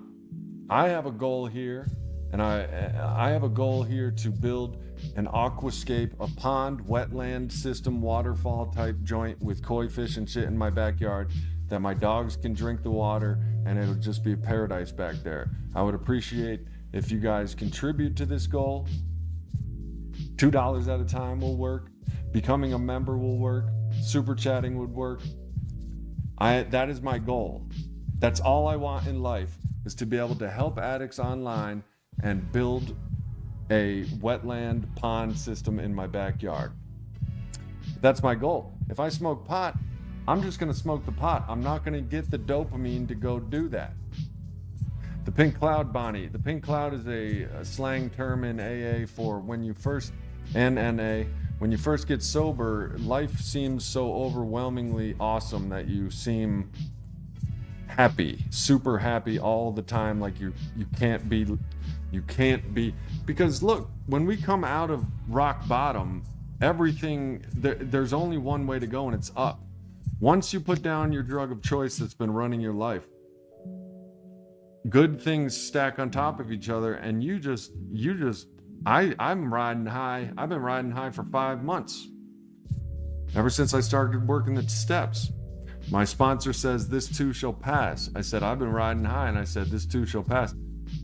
I have a goal here, and I have a goal here to build an aquascape, a pond, wetland system, waterfall type joint with koi fish and shit in my backyard that my dogs can drink the water, and it'll just be a paradise back there. I would appreciate if you guys contribute to this goal. $2 at a time will work. Becoming a member will work. Super chatting would work. That is my goal. That's all I want in life, is to be able to help addicts online and build a wetland pond system in my backyard. That's my goal. If I smoke pot, I'm just going to smoke the pot. I'm not going to get the dopamine to go do that. The pink cloud, Bonnie. The pink cloud is a slang term in AA for when you first, and NA, when you first get sober, life seems so overwhelmingly awesome that you seem happy, super happy all the time. Like you can't be, because look, when we come out of rock bottom, everything, there's only one way to go, and it's up. Once you put down your drug of choice that's been running your life, good things stack on top of each other, and I'm riding high. I've been riding high for 5 months. Ever since I started working the steps. My sponsor says, this too shall pass. I said, I've been riding high, and I said, this too shall pass.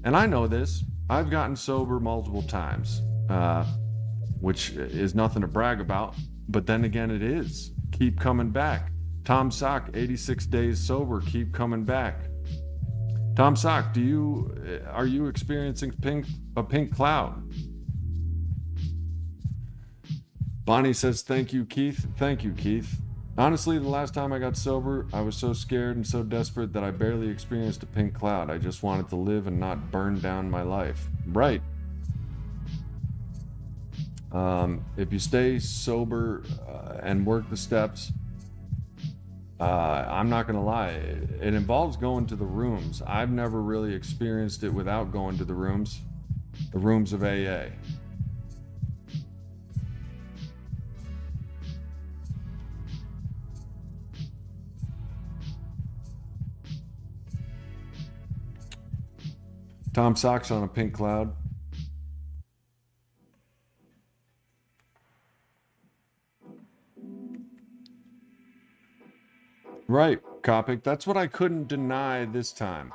And I know this. I've gotten sober multiple times, which is nothing to brag about, but then again, it is. Keep coming back. Tom Sock, 86 days sober, keep coming back. Tom Sock, are you experiencing a pink cloud? Bonnie says, thank you, Keith. Thank you, Keith. Honestly, the last time I got sober, I was so scared and so desperate that I barely experienced a pink cloud. I just wanted to live and not burn down my life. Right. If you stay sober and work the steps, I'm not gonna lie, it involves going to the rooms. I've never really experienced it without going to the rooms of AA. Tom Sock's on a pink cloud. Right, Kopic. That's what I couldn't deny this time.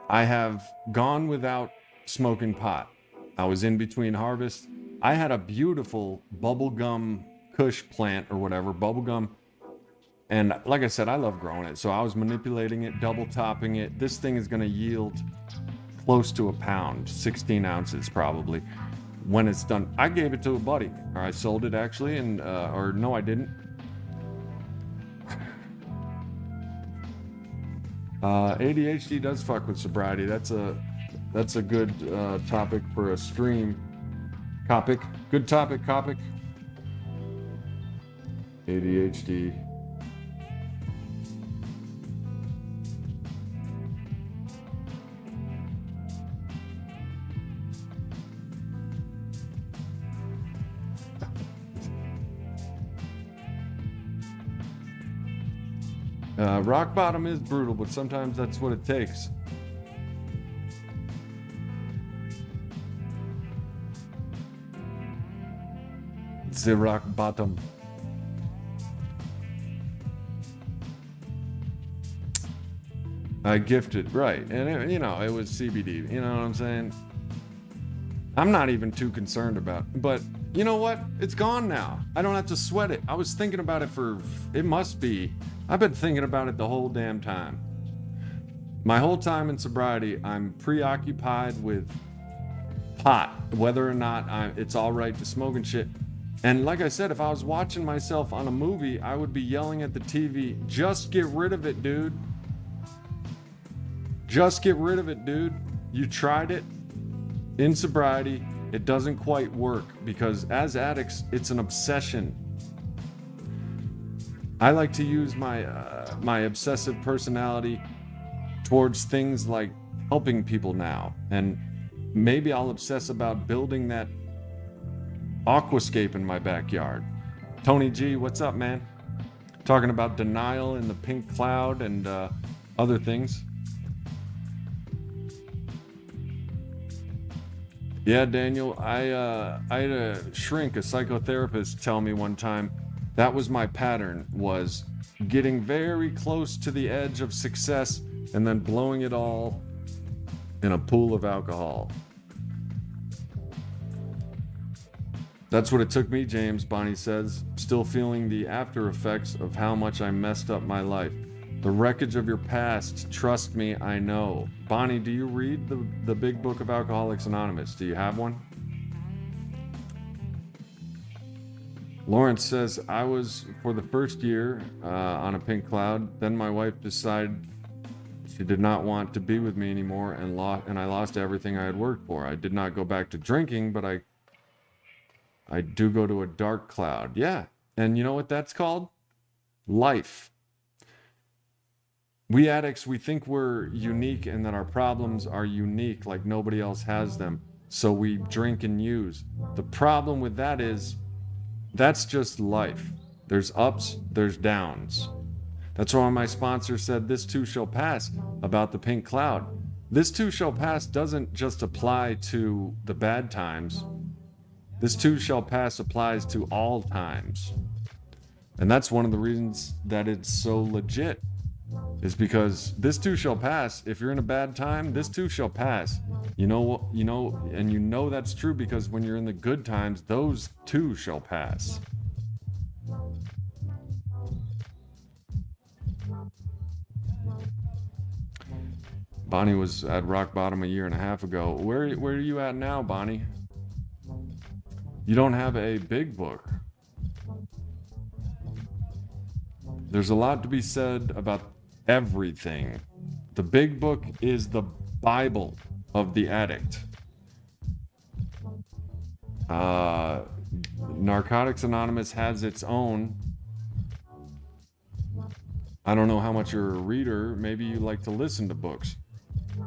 I have gone without smoking pot. I was in between harvests. I had a beautiful bubblegum kush plant or whatever, bubblegum. And like I said, I love growing it. So I was manipulating it, double topping it. This thing is going to yield close to a pound, 16 ounces probably, when it's done. I gave it to a buddy, or I sold it actually, and or no, I didn't. ADHD does fuck with sobriety. That's a good topic for a stream. Good topic, ADHD. Rock bottom is brutal, but sometimes that's what it takes. It's the rock bottom. I gifted, right. And it, it was CBD, you know what I'm saying? I'm not even too concerned about it, but you know what? It's gone now. I don't have to sweat it. I was thinking about it I've been thinking about it the whole damn time. My whole time in sobriety, I'm preoccupied with pot, whether or not it's all right to smoke and shit. And like I said, if I was watching myself on a movie, I would be yelling at the TV, just get rid of it, dude. Just get rid of it, dude. You tried it in sobriety. It doesn't quite work because as addicts, it's an obsession. I like to use my obsessive personality towards things like helping people now. And maybe I'll obsess about building that aquascape in my backyard. Tony G, what's up, man? Talking about denial in the pink cloud and other things. Yeah, Daniel, I had a shrink, a psychotherapist, tell me one time that was my pattern, was getting very close to the edge of success and then blowing it all in a pool of alcohol. That's what it took me, James, Bonnie says. Still feeling the after effects of how much I messed up my life. The wreckage of your past, trust me, I know. Bonnie, do you read the big book of Alcoholics Anonymous? Do you have one? Lawrence says, I was for the first year on a pink cloud. Then my wife decided she did not want to be with me anymore and I lost everything I had worked for. I did not go back to drinking, but I do go to a dark cloud. Yeah. And you know what that's called? Life. We addicts, we think we're unique and that our problems are unique, like nobody else has them. So we drink and use. The problem with that is that's just life. There's ups, there's downs. That's why my sponsor said this too shall pass about the pink cloud. This too shall pass doesn't just apply to the bad times. This too shall pass applies to all times. And that's one of the reasons that it's so legit, is because this too shall pass. If you're in a bad time, this too shall pass. And you know that's true because when you're in the good times, those too shall pass. Bonnie was at rock bottom a year and a half ago. Where are you at now, Bonnie? You don't have a big book. There's a lot to be said about everything. The big book is the Bible of the addict. Narcotics Anonymous has its own. I don't know how much you're a reader. Maybe you like to listen to books.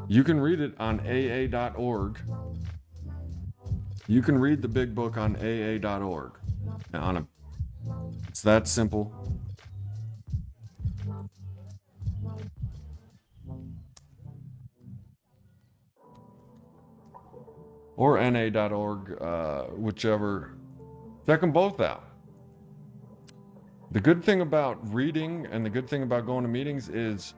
You can read it on aa.org. You can read the big book on aa.org. It's that simple. Or na.org, whichever. Check them both out. The good thing about reading and the good thing about going to meetings is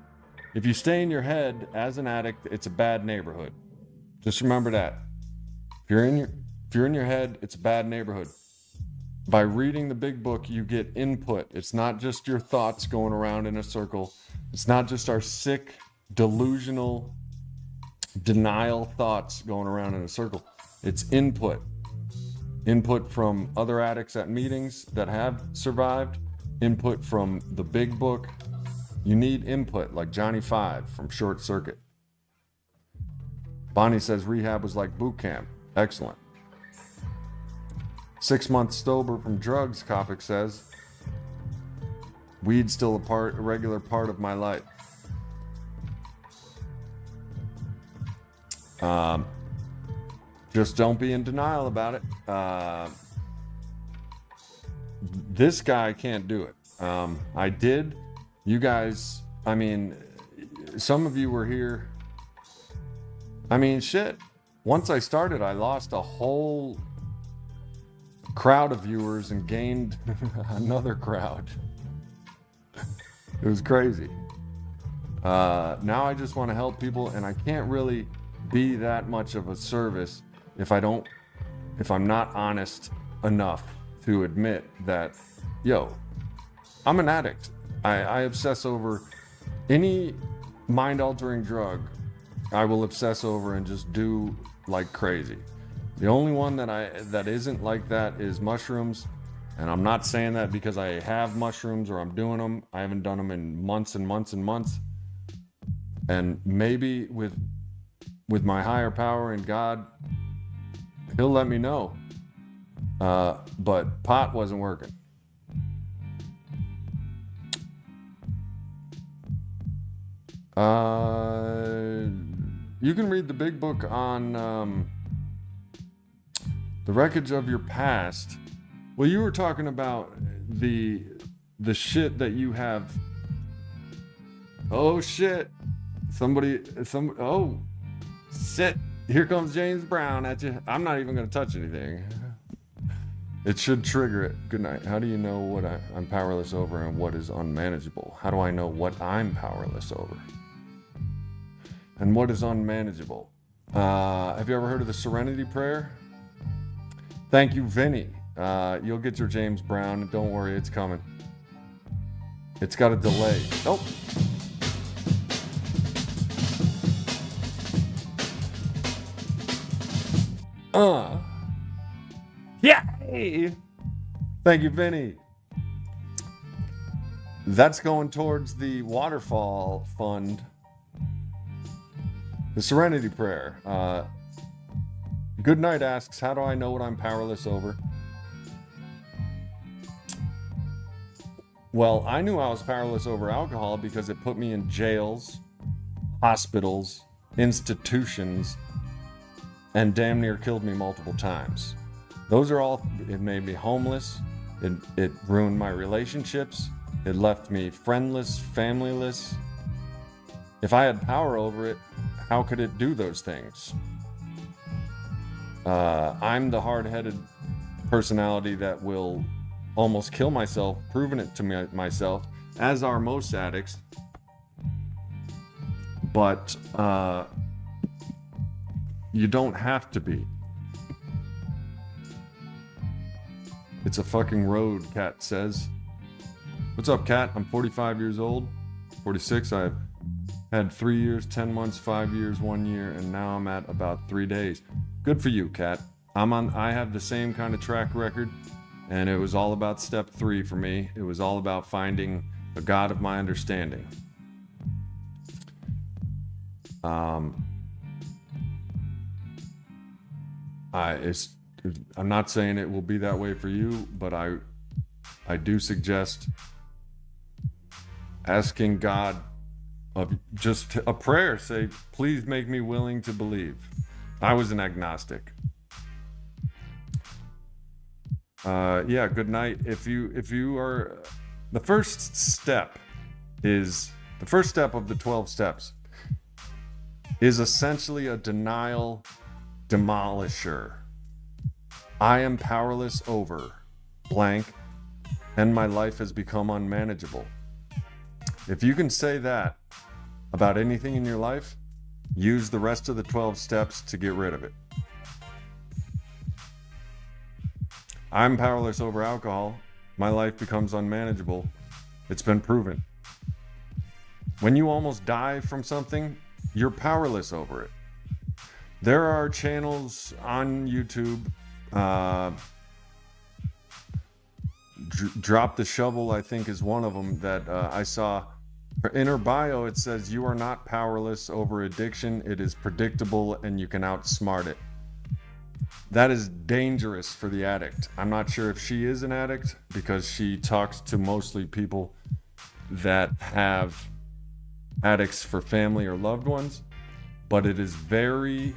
if you stay in your head as an addict, it's a bad neighborhood. Just remember that. If you're in your head, it's a bad neighborhood. By reading the big book, you get input. It's not just your thoughts going around in a circle. It's not just our sick, delusional, denial thoughts going around in a circle. It's input. Input from other addicts at meetings that have survived. Input from the big book. You need input like Johnny Five from Short Circuit. Bonnie says rehab was like boot camp. Excellent. 6 months sober from drugs, Kopic says. Weed's still a regular part of my life. Just don't be in denial about it. This guy can't do it. I did. You guys, I mean, some of you were here. I mean, shit. Once I started, I lost a whole crowd of viewers and gained another crowd. It was crazy. Now I just want to help people, and I can't really be that much of a service if I'm not honest enough to admit that, yo, I'm an addict. I obsess over any mind-altering drug. I will obsess over and just do like crazy. The only one that isn't like that is mushrooms. And I'm not saying that because I have mushrooms or I'm doing them. I haven't done them in months and months and months. And maybe with my higher power and God, he'll let me know. But pot wasn't working. You can read the big book on the wreckage of your past. Well, you were talking about the shit that you have. Oh shit! Oh shit! Here comes James Brown at you. I'm not even gonna touch anything. It should trigger it. Good night. How do you know what I'm powerless over and what is unmanageable? How do I know what I'm powerless over? And what is unmanageable? Have you ever heard of the Serenity Prayer? Thank you, Vinny. You'll get your James Brown. Don't worry, it's coming. It's got a delay. Nope. Yay! Thank you, Vinny. That's going towards the waterfall fund. The Serenity Prayer. Good Night asks, how do I know what I'm powerless over? Well, I knew I was powerless over alcohol because it put me in jails, hospitals, institutions, and damn near killed me multiple times. Those are all, it made me homeless. It ruined my relationships. It left me friendless, familyless. If I had power over it, how could it do those things? I'm the hard-headed personality that will almost kill myself, proving it to myself, as are most addicts. But you don't have to be. It's a fucking road, Kat says. What's up, Kat? I'm 45 years old. 46. I've had 3 years, 10 months, 5 years, 1 year, and now I'm at about 3 days. Good for you, Kat. I have the same kind of track record, and it was all about step 3 for me. It was all about finding a God of my understanding. I'm not saying it will be that way for you, but I do suggest asking God of just a prayer. Say, please make me willing to believe. I was an agnostic. Yeah, good night. If you are, the first step of the 12 steps is essentially a denial demolisher. I am powerless over blank, and my life has become unmanageable. If you can say that about anything in your life, use the rest of the 12 steps to get rid of it. I'm powerless over alcohol. My life becomes unmanageable. It's been proven. When you almost die from something, you're powerless over it. There are channels on YouTube. Drop the Shovel, I think, is one of them that I saw. In her bio, it says, you are not powerless over addiction. It is predictable and you can outsmart it. That is dangerous for the addict. I'm not sure if she is an addict because she talks to mostly people that have addicts for family or loved ones, but it is very,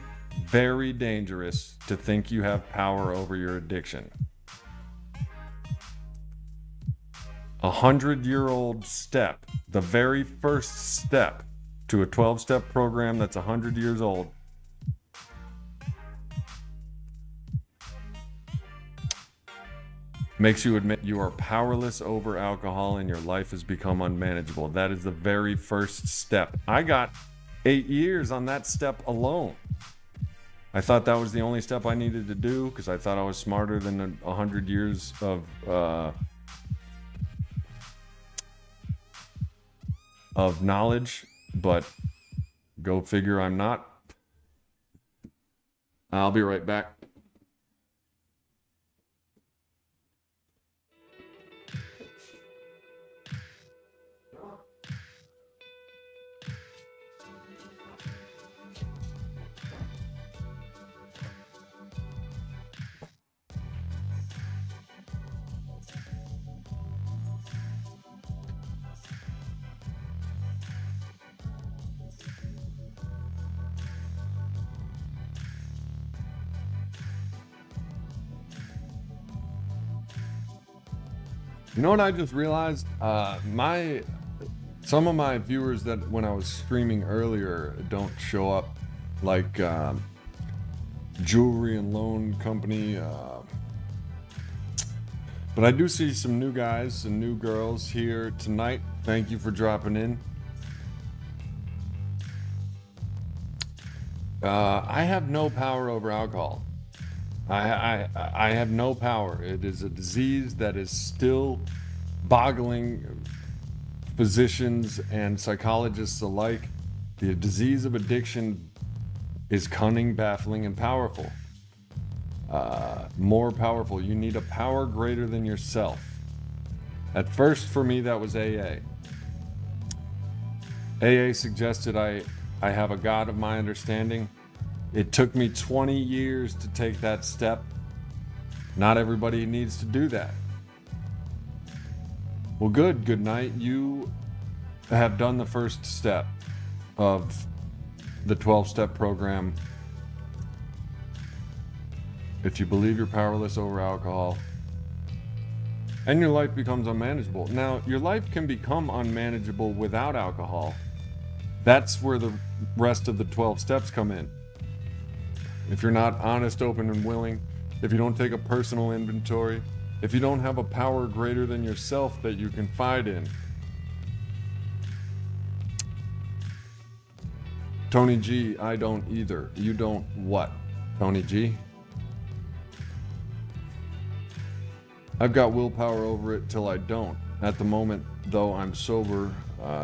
very dangerous to think you have power over your addiction. 100-year-old step, the very first step to a 12-step program that's 100 years old, makes you admit you are powerless over alcohol and your life has become unmanageable. That is the very first step. I got 8 years on that step alone. I thought that was the only step I needed to do because I thought I was smarter than 100 years of knowledge, but go figure I'm not. I'll be right back. You know what I just realized? Some of my viewers that when I was streaming earlier don't show up, like Jewelry and Loan Company. But I do see some new guys and new girls here tonight. Thank you for dropping in. I have no power over alcohol. I have no power. It is a disease that is still boggling physicians and psychologists alike. The disease of addiction is cunning, baffling, and powerful. More powerful. You need a power greater than yourself. At first, for me, that was AA. AA suggested I have a God of my understanding. It took me 20 years to take that step. Not everybody needs to do that. Well, good night. You have done the first step of the 12-step program. If you believe you're powerless over alcohol, and your life becomes unmanageable. Now, your life can become unmanageable without alcohol. That's where the rest of the 12 steps come in. If you're not honest, open, and willing, if you don't take a personal inventory, if you don't have a power greater than yourself that you confide in. Tony G, I don't either. You don't what, Tony G? I've got willpower over it till I don't. At the moment, though, I'm sober,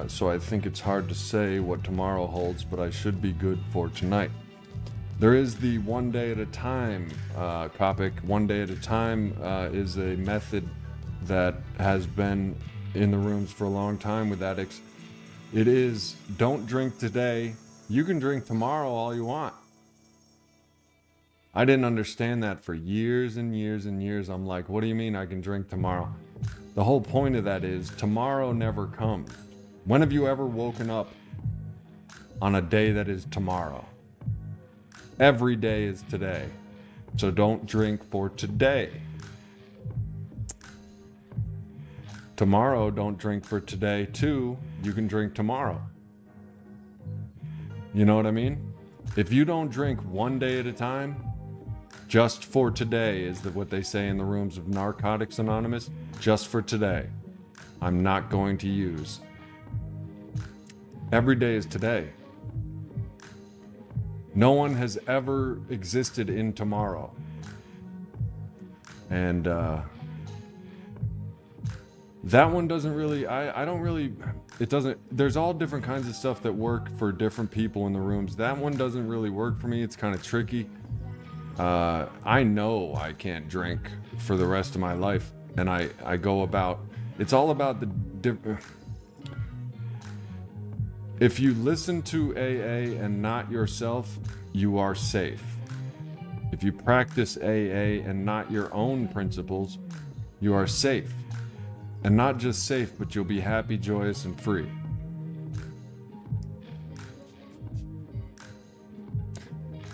so I think it's hard to say what tomorrow holds, but I should be good for tonight. There is the one day at a time topic. One day at a time is a method that has been in the rooms for a long time with addicts. It is, don't drink today. You can drink tomorrow all you want. I didn't understand that for years and years and years. I'm like, what do you mean I can drink tomorrow? The whole point of that is tomorrow never comes. When have you ever woken up on a day that is tomorrow? Every day is today. So don't drink for today. Tomorrow, don't drink for today too. You can drink tomorrow. You know what I mean? If you don't drink one day at a time, just for today is what they say in the rooms of Narcotics Anonymous. Just for today. I'm not going to use. Every day is today. No one has ever existed in tomorrow. And that one doesn't really, I don't really, it doesn't, there's all different kinds of stuff that work for different people in the rooms. That one doesn't really work for me. It's kind of tricky. I know I can't drink for the rest of my life. And I go about, it's all about if you listen to AA and not yourself, you are safe. If you practice AA and not your own principles, you are safe. And not just safe, but you'll be happy, joyous, and free.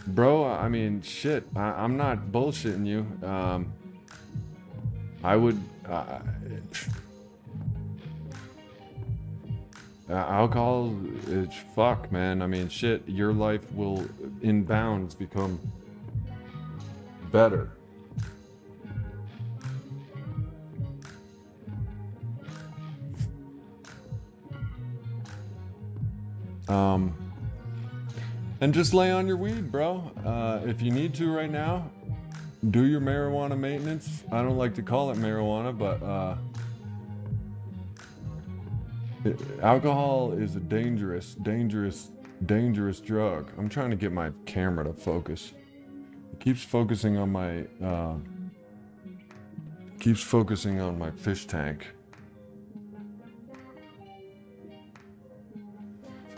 Bro, I mean, shit, I'm not bullshitting you. I would... alcohol is fuck, man. I mean, shit, your life will, in bounds, become better. And just lay on your weed, bro. If you need to right now, do your marijuana maintenance. I don't like to call it marijuana, but alcohol is a dangerous drug. I'm trying to get my camera to focus. It keeps focusing on my fish tank.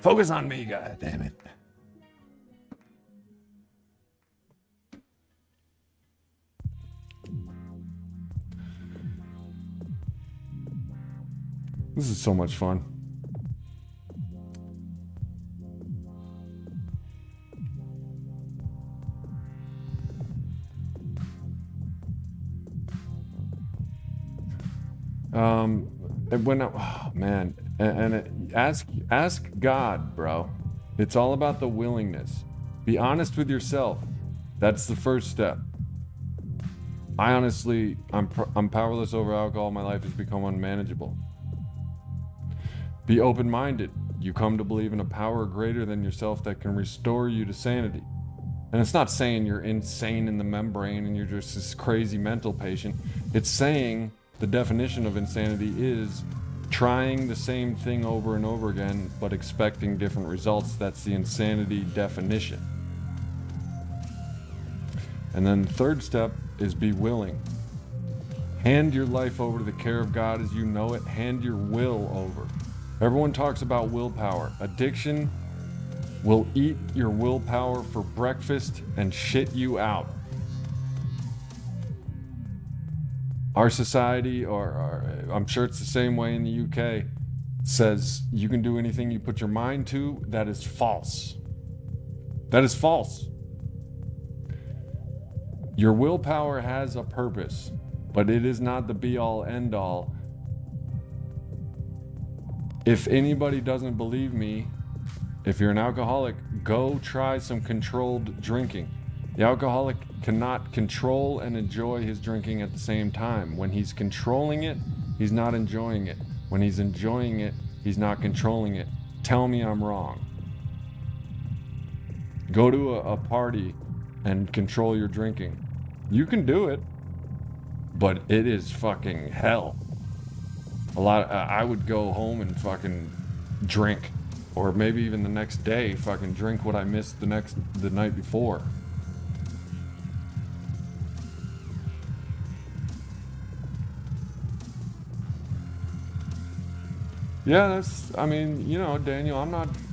Focus on me, god damn it. This is so much fun. Oh man, ask God, bro. It's all about the willingness. Be honest with yourself. That's the first step. I honestly, I'm powerless over alcohol. My life has become unmanageable. Be open-minded. You come to believe in a power greater than yourself that can restore you to sanity. And it's not saying you're insane in the membrane and you're just this crazy mental patient. It's saying the definition of insanity is trying the same thing over and over again, but expecting different results. That's the insanity definition. And then the third step is be willing. Hand your life over to the care of God as you know it. Hand your will over. Everyone talks about willpower. Addiction will eat your willpower for breakfast and shit you out. Our society, or I'm sure it's the same way in the UK, says you can do anything you put your mind to. That is false. That is false. Your willpower has a purpose, but it is not the be-all, end-all. If anybody doesn't believe me, if you're an alcoholic, go try some controlled drinking. The alcoholic cannot control and enjoy his drinking at the same time. When he's controlling it, he's not enjoying it. When he's enjoying it, he's not controlling it. Tell me I'm wrong. Go to a party and control your drinking. You can do it, but it is fucking hell. I would go home and fucking drink, or maybe even the next day fucking drink what I missed the night before. Yeah, Daniel,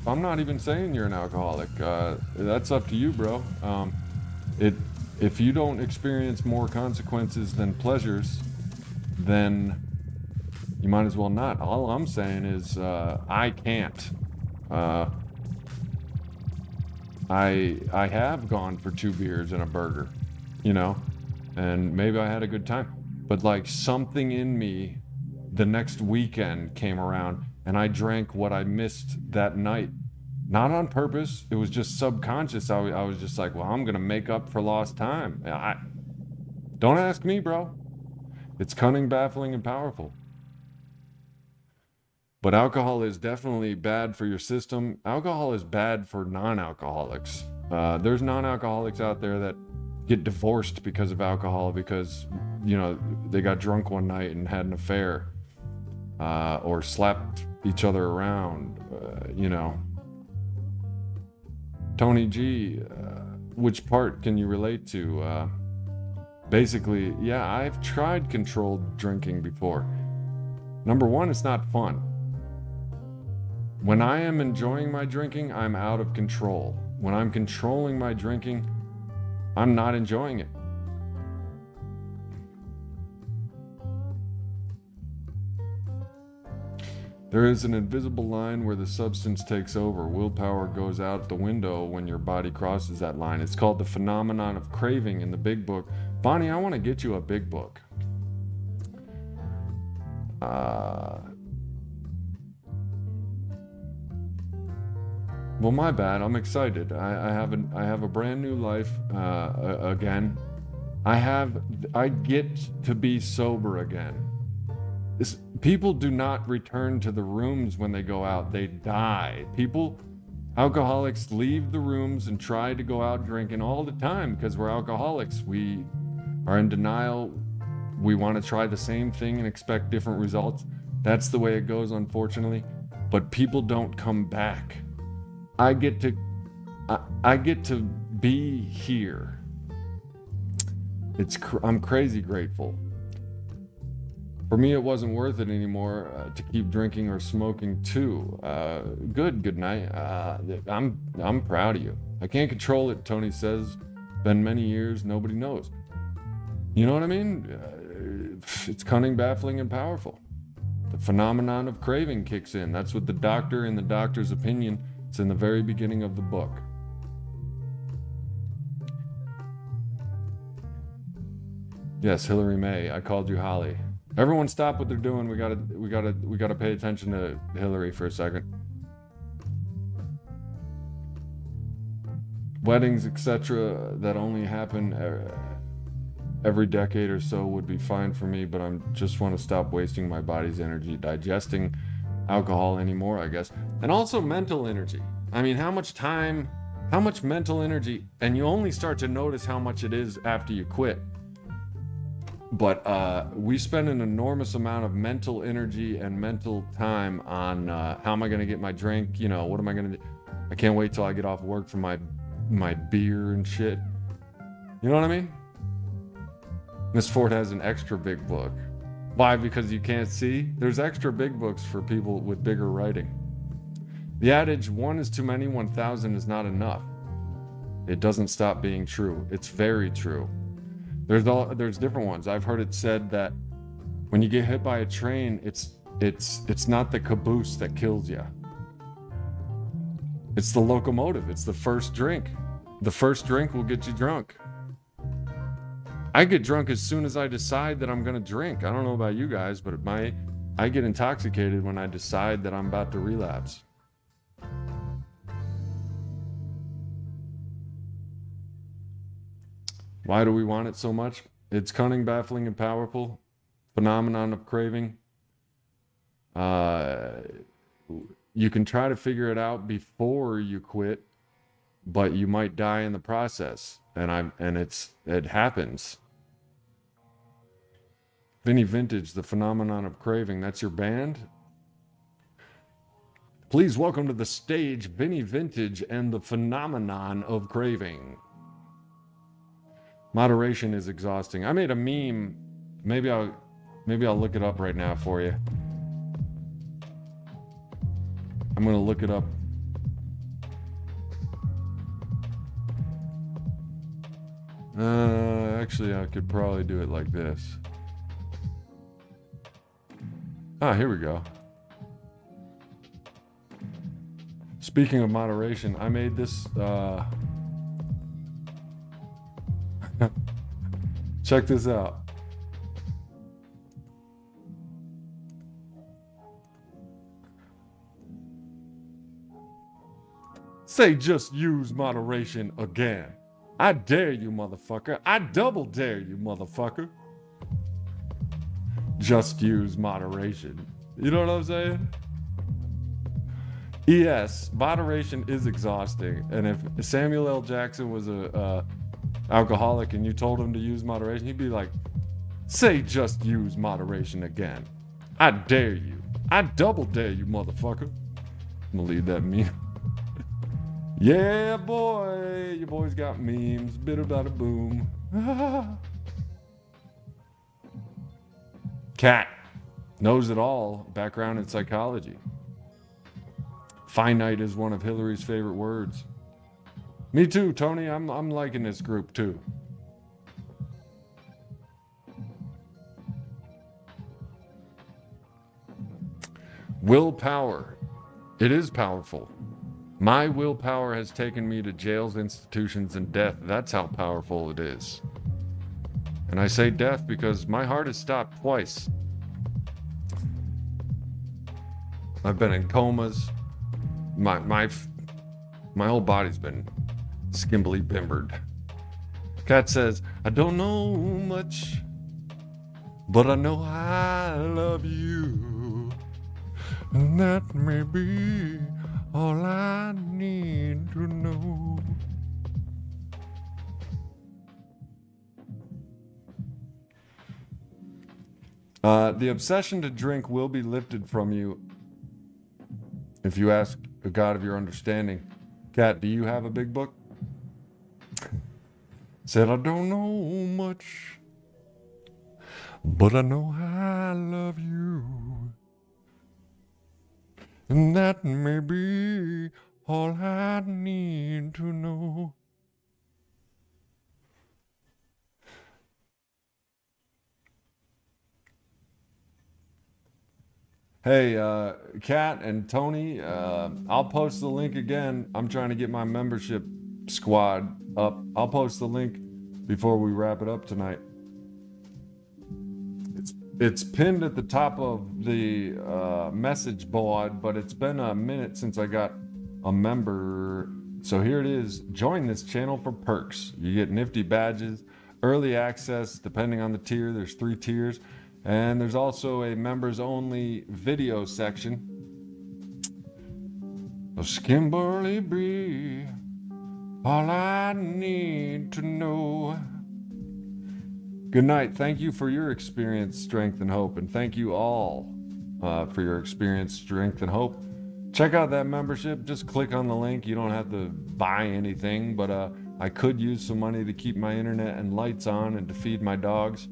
I'm not even saying you're an alcoholic. That's up to you, bro. If you don't experience more consequences than pleasures, then you might as well not. All I'm saying is I can't. I have gone for 2 beers and a burger, and maybe I had a good time. But like something in me the next weekend came around and I drank what I missed that night. Not on purpose. It was just subconscious. I was just like, well, I'm going to make up for lost time. Don't ask me, bro. It's cunning, baffling, and powerful. But alcohol is definitely bad for your system. Alcohol is bad for non-alcoholics. There's non-alcoholics out there that get divorced because of alcohol because, they got drunk one night and had an affair, or slapped each other around, Tony G, which part can you relate to? Basically, yeah, I've tried controlled drinking before. Number one, it's not fun. When I am enjoying my drinking, I'm out of control. When I'm controlling my drinking, I'm not enjoying it. There is an invisible line where the substance takes over. Willpower goes out the window when your body crosses that line. It's called the phenomenon of craving in the big book. Bonnie, I want to get you a big book. Well, my bad. I'm excited. I have a brand new life again. I get to be sober again. People do not return to the rooms when they go out. They die. Alcoholics leave the rooms and try to go out drinking all the time because we're alcoholics. We are in denial. We want to try the same thing and expect different results. That's the way it goes, unfortunately. But people don't come back. I get to be here. I'm crazy grateful. For me, it wasn't worth it anymore to keep drinking or smoking too. Good night. I'm proud of you. I can't control it, Tony says. Been many years, nobody knows. You know what I mean? It's cunning, baffling, and powerful. The phenomenon of craving kicks in. That's what the doctor, in the doctor's opinion, it's in the very beginning of the book. Yes, Hillary May. I called you Holly. Everyone stop what they're doing. We gotta pay attention to Hillary for a second. Weddings, etc., that only happen every decade or so would be fine for me, but I just want to stop wasting my body's energy digesting alcohol anymore, I guess. And also mental energy. I mean, how much mental energy, and you only start to notice how much it is after you quit. But we spend an enormous amount of mental energy and mental time on how am I going to get my drink? You know, what am I going to do? I can't wait till I get off work for my beer and shit. You know what I mean? Miss Ford has an extra big book. Why? Because you can't see? There's extra big books for people with bigger writing. The adage, 1 is too many, 1,000 is not enough. It doesn't stop being true. It's very true. There's different ones. I've heard it said that when you get hit by a train, it's not the caboose that kills you. It's the locomotive. It's the first drink. The first drink will get you drunk. I get drunk as soon as I decide that I'm going to drink. I don't know about you guys, but I get intoxicated when I decide that I'm about to relapse. Why do we want it so much? It's cunning, baffling, and powerful. Phenomenon of craving. You can try to figure it out before you quit, but you might die in the process. And it happens. Vinny Vintage, the phenomenon of craving. That's your band? Please welcome to the stage, Vinny Vintage and the phenomenon of craving. Moderation is exhausting. I made a meme. Maybe I'll look it up right now for you. I'm gonna look it up. Actually, I could probably do it like this. Ah, here we go. Speaking of moderation, I made this, check this out. Say just use moderation again. I dare you, motherfucker. I double dare you, motherfucker. Just use moderation. You know what I'm saying? Yes, moderation is exhausting. And if Samuel L. Jackson was a alcoholic and you told him to use moderation, he'd be like, say just use moderation again. I dare you. I double dare you, motherfucker. I'm gonna leave that meme. Yeah, boy. Your boy's got memes. Bit about a boom. Cat knows it all. Background in psychology. Finite is one of Hillary's favorite words. Me too, Tony. I'm liking this group too. Willpower. It is powerful. My willpower has taken me to jails, institutions, and death. That's how powerful it is. And I say death because my heart has stopped twice. I've been in comas. My whole body's been skimbly bimbered. Kat says, I don't know much, but I know I love you. And that may be all I need to know. The obsession to drink will be lifted from you if you ask the God of your understanding. Kat, do you have a big book? Said, I don't know much, but I know I love you. And that may be all I need to know. Hey, Kat and Tony, I'll post the link again. I'm trying to get my membership squad up. I'll post the link before we wrap it up tonight. It's pinned at the top of the message board, but it's been a minute since I got a member. So here it is. Join this channel for perks. You get nifty badges, early access, depending on the tier. There's 3 tiers. And there's also a members only video section. A Skimberly Brie, all I need to know. Good night. Thank you for your experience, strength, and hope. And thank you all for your experience, strength, and hope. Check out that membership. Just click on the link. You don't have to buy anything, but I could use some money to keep my internet and lights on and to feed my dogs.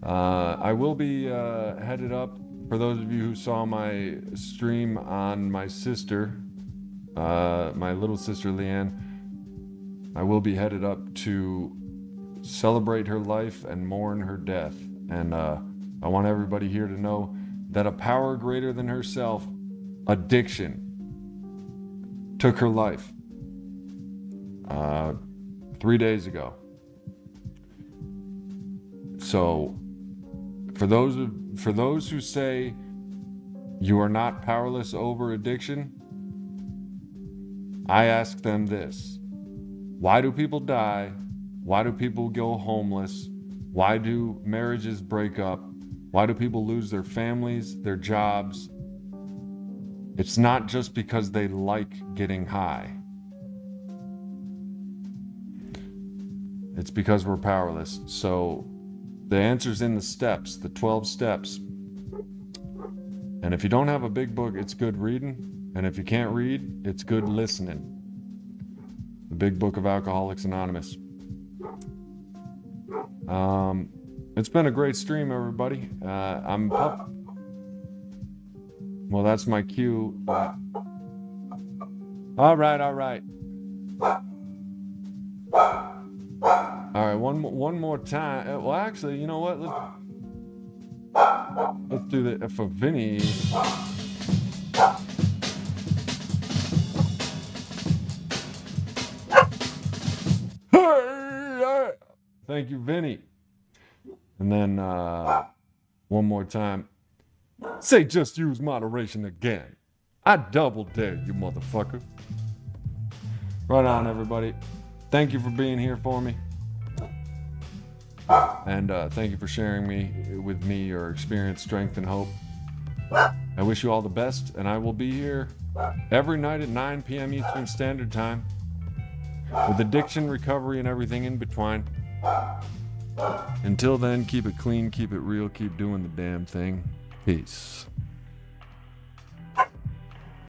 I will be headed up, for those of you who saw my stream on my sister, my little sister Leanne, I will be headed up to celebrate her life and mourn her death. And I want everybody here to know that a power greater than herself, addiction, took her life 3 days ago. So for those who say you are not powerless over addiction, I ask them this: why do people die? Why do people go homeless? Why do marriages break up? Why do people lose their families, their jobs? It's not just because they like getting high. It's because we're powerless. So the answer's in the steps, the 12 steps. And if you don't have a big book, it's good reading. And if you can't read, it's good listening. The Big Book of Alcoholics Anonymous. It's been a great stream, everybody. Well, that's my cue. All right. All right, one more time. Well, actually, you know what? Let's do that for Vinny. Thank you, Vinny. And then one more time. Say just use moderation again. I double dare you, motherfucker. Right on, everybody. Thank you for being here for me. And thank you for sharing with me your experience, strength, and hope. I wish you all the best, and I will be here every night at 9 p.m. Eastern Standard Time with addiction, recovery, and everything in between. Until then, keep it clean, keep it real, keep doing the damn thing. Peace.